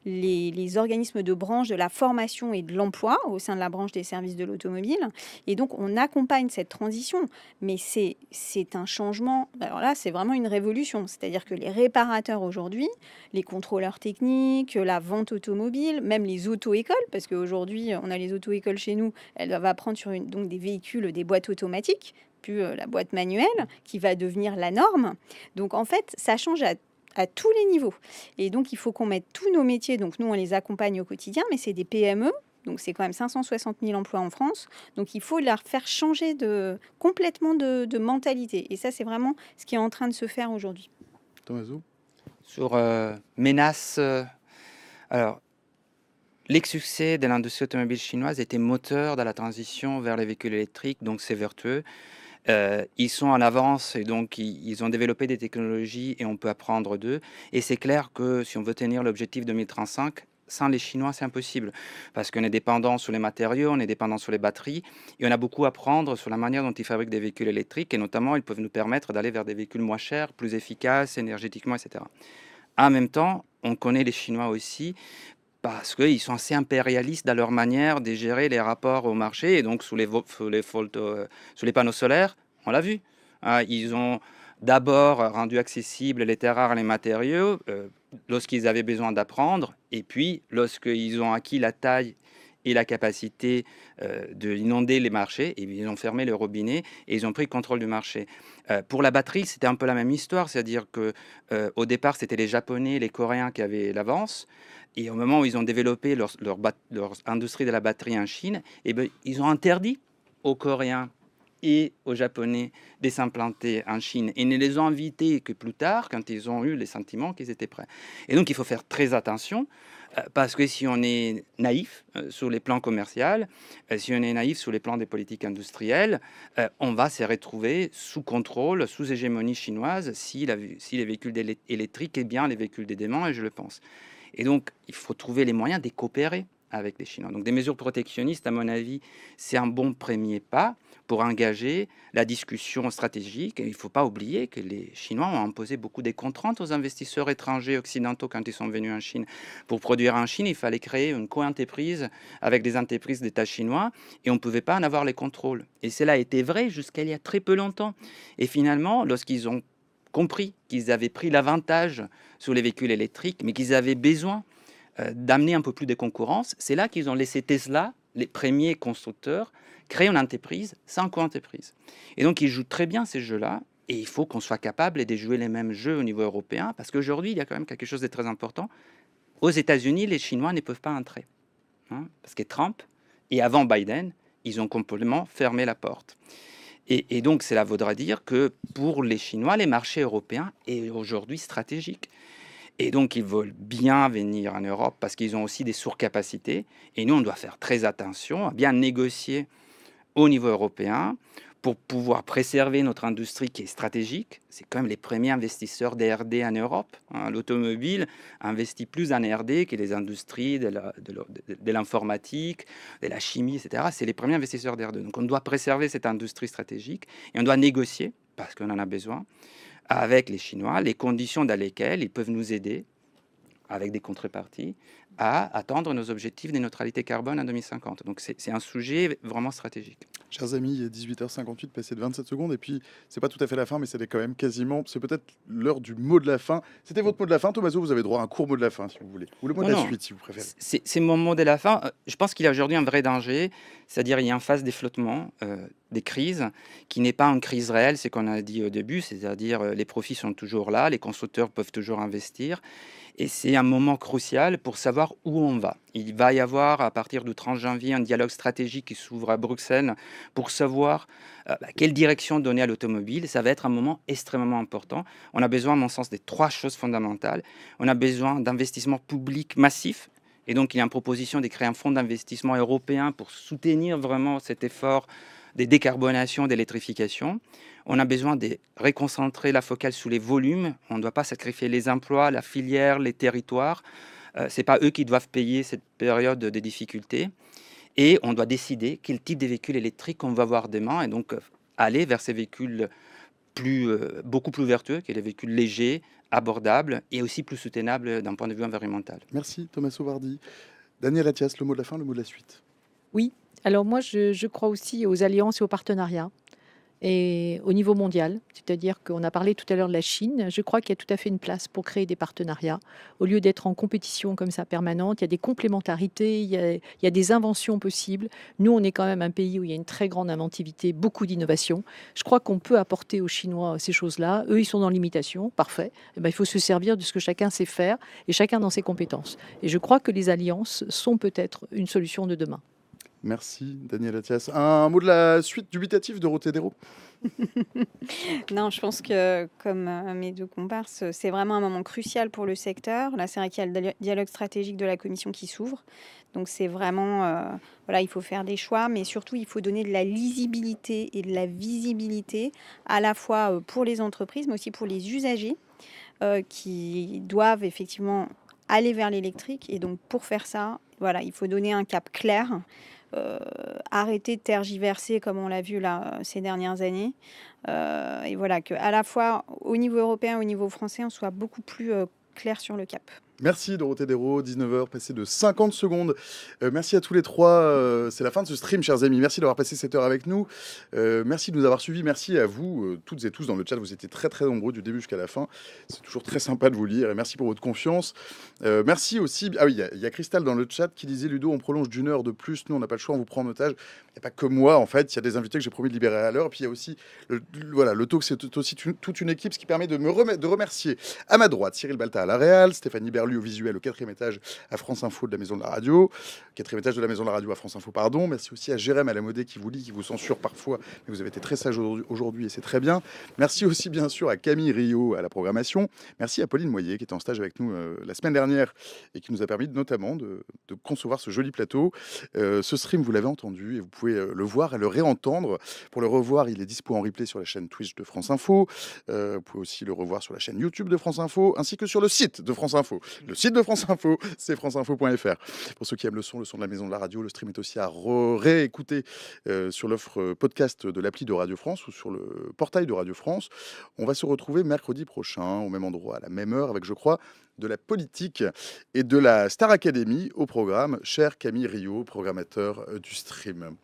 les organismes de branche de la formation et de l'emploi au sein de la branche des services de l'automobile. Et donc, on accompagne cette transition. Mais c'est un changement. Alors là, c'est vraiment une révolution. C'est-à-dire que les réparateurs aujourd'hui, les contrôleurs techniques, la vente automobile, même les auto-écoles, parce qu'aujourd'hui, on a les auto-écoles chez nous, elles doivent apprendre sur donc des véhicules, des boîtes automatiques, puis la boîte manuelle, qui va devenir la norme. Donc, en fait, ça change à tous les niveaux. Et donc, il faut qu'on mette tous nos métiers. Donc, nous, on les accompagne au quotidien, mais c'est des PME. Donc, c'est quand même 560 000 emplois en France. Donc, il faut leur faire changer complètement de mentalité. Et ça, c'est vraiment ce qui est en train de se faire aujourd'hui. Tommaso ? Sur menaces, alors, les succès de l'industrie automobile chinoise étaient moteurs de la transition vers les véhicules électriques, donc c'est vertueux. Ils sont en avance et donc ils ont développé des technologies et on peut apprendre d'eux. Et c'est clair que si on veut tenir l'objectif 2035, sans les Chinois, c'est impossible. Parce qu'on est dépendant sur les matériaux, on est dépendant sur les batteries et on a beaucoup à apprendre sur la manière dont ils fabriquent des véhicules électriques et notamment, ils peuvent nous permettre d'aller vers des véhicules moins chers, plus efficaces, énergétiquement, etc. En même temps, on connaît les Chinois aussi parce qu'ils sont assez impérialistes dans leur manière de gérer les rapports au marché. Et donc, sous les panneaux solaires, on l'a vu. Hein, ils ont d'abord rendu accessibles les terres rares et les matériaux lorsqu'ils avaient besoin d'apprendre. Et puis, lorsqu'ils ont acquis la taille et la capacité d'inonder les marchés, et ils ont fermé le robinet et ils ont pris le contrôle du marché. Pour la batterie, c'était un peu la même histoire, c'est-à-dire que au départ, c'était les Japonais, les Coréens qui avaient l'avance. Et au moment où ils ont développé leur industrie de la batterie en Chine, eh ben, ils ont interdit aux Coréens et aux Japonais de s'implanter en Chine et ne les ont invités que plus tard, quand ils ont eu les sentiments qu'ils étaient prêts. Et donc, il faut faire très attention, parce que si on est naïf sur les plans commerciaux, si on est naïf sur les plans des politiques industrielles, on va se retrouver sous contrôle, sous hégémonie chinoise, si les véhicules électriques est bien les véhicules des démons, et je le pense. Et donc, il faut trouver les moyens de coopérer avec les Chinois. Donc, des mesures protectionnistes, à mon avis, c'est un bon premier pas pour engager la discussion stratégique. Et il ne faut pas oublier que les Chinois ont imposé beaucoup de contraintes aux investisseurs étrangers occidentaux quand ils sont venus en Chine. Pour produire en Chine, il fallait créer une co-entreprise avec des entreprises d'État chinois et on ne pouvait pas en avoir les contrôles. Et cela a été vrai jusqu'à il y a très peu longtemps. Et finalement, lorsqu'ils ont compris qu'ils avaient pris l'avantage sur les véhicules électriques, mais qu'ils avaient besoin d'amener un peu plus de concurrence, c'est là qu'ils ont laissé Tesla, les premiers constructeurs, créer une entreprise sans co-entreprise. Et donc, ils jouent très bien ces jeux-là, et il faut qu'on soit capable de jouer les mêmes jeux au niveau européen, parce qu'aujourd'hui, il y a quand même quelque chose de très important. Aux États-Unis, les Chinois ne peuvent pas entrer, hein, parce que Trump, et avant Biden, ils ont complètement fermé la porte. Et donc, cela voudra dire que pour les Chinois, les marchés européens est aujourd'hui stratégique. Et donc, ils veulent bien venir en Europe parce qu'ils ont aussi des surcapacités. Et nous, on doit faire très attention à bien négocier au niveau européen pour pouvoir préserver notre industrie qui est stratégique. C'est quand même les premiers investisseurs d'R&D en Europe. Hein. L'automobile investit plus en R&D que les industries de l'informatique, de la chimie, etc. C'est les premiers investisseurs d'R&D. Donc on doit préserver cette industrie stratégique et on doit négocier, parce qu'on en a besoin, avec les Chinois, les conditions dans lesquelles ils peuvent nous aider avec des contreparties, à atteindre nos objectifs de neutralité carbone en 2050. Donc c'est un sujet vraiment stratégique. Chers amis, il est 18h58, passé de 27 secondes, et puis c'est pas tout à fait la fin, mais c'était quand même quasiment, c'est peut-être l'heure du mot de la fin. C'était votre mot de la fin, Tommaso, vous avez droit à un court mot de la fin, si vous voulez, ou le mot de la Non, suite, si vous préférez. C'est mon mot de la fin. Je pense qu'il y a aujourd'hui un vrai danger, c'est-à-dire il y a une phase d'efflottement des crises qui n'est pas une crise réelle, c'est ce qu'on a dit au début, c'est-à-dire les profits sont toujours là, les constructeurs peuvent toujours investir, et c'est un moment crucial pour savoir où on va. Il va y avoir à partir du 30 janvier un dialogue stratégique qui s'ouvre à Bruxelles pour savoir quelle direction donner à l'automobile. Ça va être un moment extrêmement important. On a besoin, à mon sens, des 3 choses fondamentales. On a besoin d'investissements publics massifs. Et donc, il y a une proposition de créer un fonds d'investissement européen pour soutenir vraiment cet effort de décarbonation, d'électrification. On a besoin de réconcentrer la focale sur les volumes. On ne doit pas sacrifier les emplois, la filière, les territoires. Ce n'est pas eux qui doivent payer cette période de difficulté. Et on doit décider quel type de véhicule électrique on va avoir demain. Et donc, aller vers ces véhicules beaucoup plus vertueux, que les véhicules légers, abordables et aussi plus soutenables d'un point de vue environnemental. Merci, Tommaso Vardi. Daniel Attias, le mot de la fin, le mot de la suite. Oui, alors moi je crois aussi aux alliances et aux partenariats. Et au niveau mondial, c'est-à-dire qu'on a parlé tout à l'heure de la Chine, je crois qu'il y a tout à fait une place pour créer des partenariats. Au lieu d'être en compétition comme ça permanente, il y a des complémentarités, il y a des inventions possibles. Nous, on est quand même un pays où il y a une très grande inventivité, beaucoup d'innovation. Je crois qu'on peut apporter aux Chinois ces choses-là. Eux, ils sont dans l'imitation, parfait. Eh ben, il faut se servir de ce que chacun sait faire et chacun dans ses compétences. Et je crois que les alliances sont peut-être une solution de demain. Merci, Daniel Attias. Un mot de la suite dubitatif de Rotedero. Non, je pense que, comme mes 2 comparses, c'est vraiment un moment crucial pour le secteur. Là, c'est vrai qu'il y a le dialogue stratégique de la Commission qui s'ouvre. Donc, c'est vraiment, voilà, il faut faire des choix, mais surtout, il faut donner de la lisibilité et de la visibilité, à la fois pour les entreprises, mais aussi pour les usagers, qui doivent effectivement aller vers l'électrique. Et donc, pour faire ça, voilà, il faut donner un cap clair. Arrêter de tergiverser comme on l'a vu là ces dernières années, et voilà, que à la fois au niveau européen, au niveau français, on soit beaucoup plus clair sur le cap. Merci Dorothée Desraux, 19h, passé de 50 secondes. Merci à tous les trois. C'est la fin de ce stream, chers amis. Merci d'avoir passé cette heure avec nous. Merci de nous avoir suivis. Merci à vous, toutes et tous dans le chat. Vous étiez très très nombreux du début jusqu'à la fin. C'est toujours très sympa de vous lire et merci pour votre confiance. Merci aussi. Ah oui, il y a Cristal dans le chat qui disait Ludo, on prolonge d'1 heure de plus. Nous, on n'a pas le choix, on vous prend en otage. Il n'y a pas que moi, en fait. Il y a des invités que j'ai promis de libérer à l'heure. Et puis il y a aussi le talk, c'est aussi toute une équipe, ce qui permet de remercier à ma droite Cyril Balta à la Réal, Stéphanie Berlu au visuel au 4e étage à France Info de la Maison de la Radio, 4e étage de la Maison de la Radio à France Info, pardon. Merci aussi à Jérém à la modée qui vous lit, qui vous censure parfois, mais vous avez été très sage aujourd'hui et c'est très bien. Merci aussi bien sûr à Camille Rio à la programmation. Merci à Pauline Moyer qui était en stage avec nous la semaine dernière et qui nous a permis notamment de concevoir ce joli plateau. Ce stream, vous l'avez entendu et vous pouvez le voir et le réentendre. Pour le revoir, il est dispo en replay sur la chaîne Twitch de France Info. Vous pouvez aussi le revoir sur la chaîne YouTube de France Info ainsi que sur le site de France Info. Le site de France Info, c'est franceinfo.fr. Pour ceux qui aiment le son de la Maison de la Radio, le stream est aussi à réécouter sur l'offre podcast de l'appli de Radio France ou sur le portail de Radio France. On va se retrouver mercredi prochain au même endroit, à la même heure, avec, je crois, de la politique et de la Star Academy au programme. Cher Camille Rio, programmateur du stream.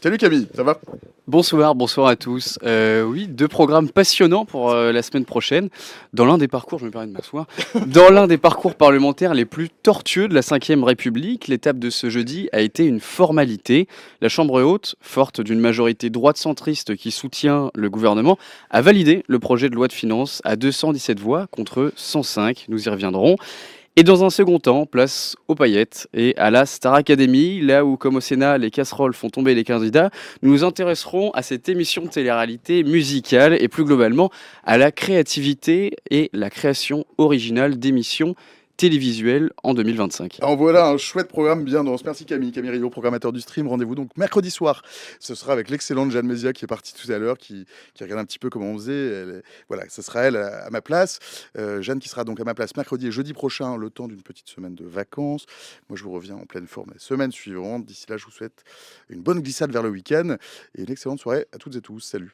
Salut Camille, ça va ? Bonsoir à tous. Oui, 2 programmes passionnants pour la semaine prochaine. Dans l'un des parcours, je me permets de m'asseoir, dans l'un des parcours parlementaires les plus tortueux de la Ve République, l'étape de ce jeudi a été une formalité. La Chambre haute, forte d'une majorité droite-centriste qui soutient le gouvernement, a validé le projet de loi de finances à 217 voix contre 105. Nous y reviendrons. Et dans un second temps, place aux paillettes et à la Star Academy, là où, comme au Sénat, les casseroles font tomber les candidats, nous nous intéresserons à cette émission de télé-réalité musicale et plus globalement à la créativité et la création originale d'émissions télévisuelles en 2025. En voilà un chouette programme bien dense. Merci Camille Rio, programmateur du stream. Rendez-vous donc mercredi soir. Ce sera avec l'excellente Jeanne Mézia qui est partie tout à l'heure, qui regarde un petit peu comment on faisait. Voilà, ce sera elle à ma place. Jeanne qui sera donc à ma place mercredi et jeudi prochain, le temps d'une petite semaine de vacances. Moi, je vous reviens en pleine forme la semaine suivante. D'ici là, je vous souhaite une bonne glissade vers le week-end et une excellente soirée à toutes et tous. Salut.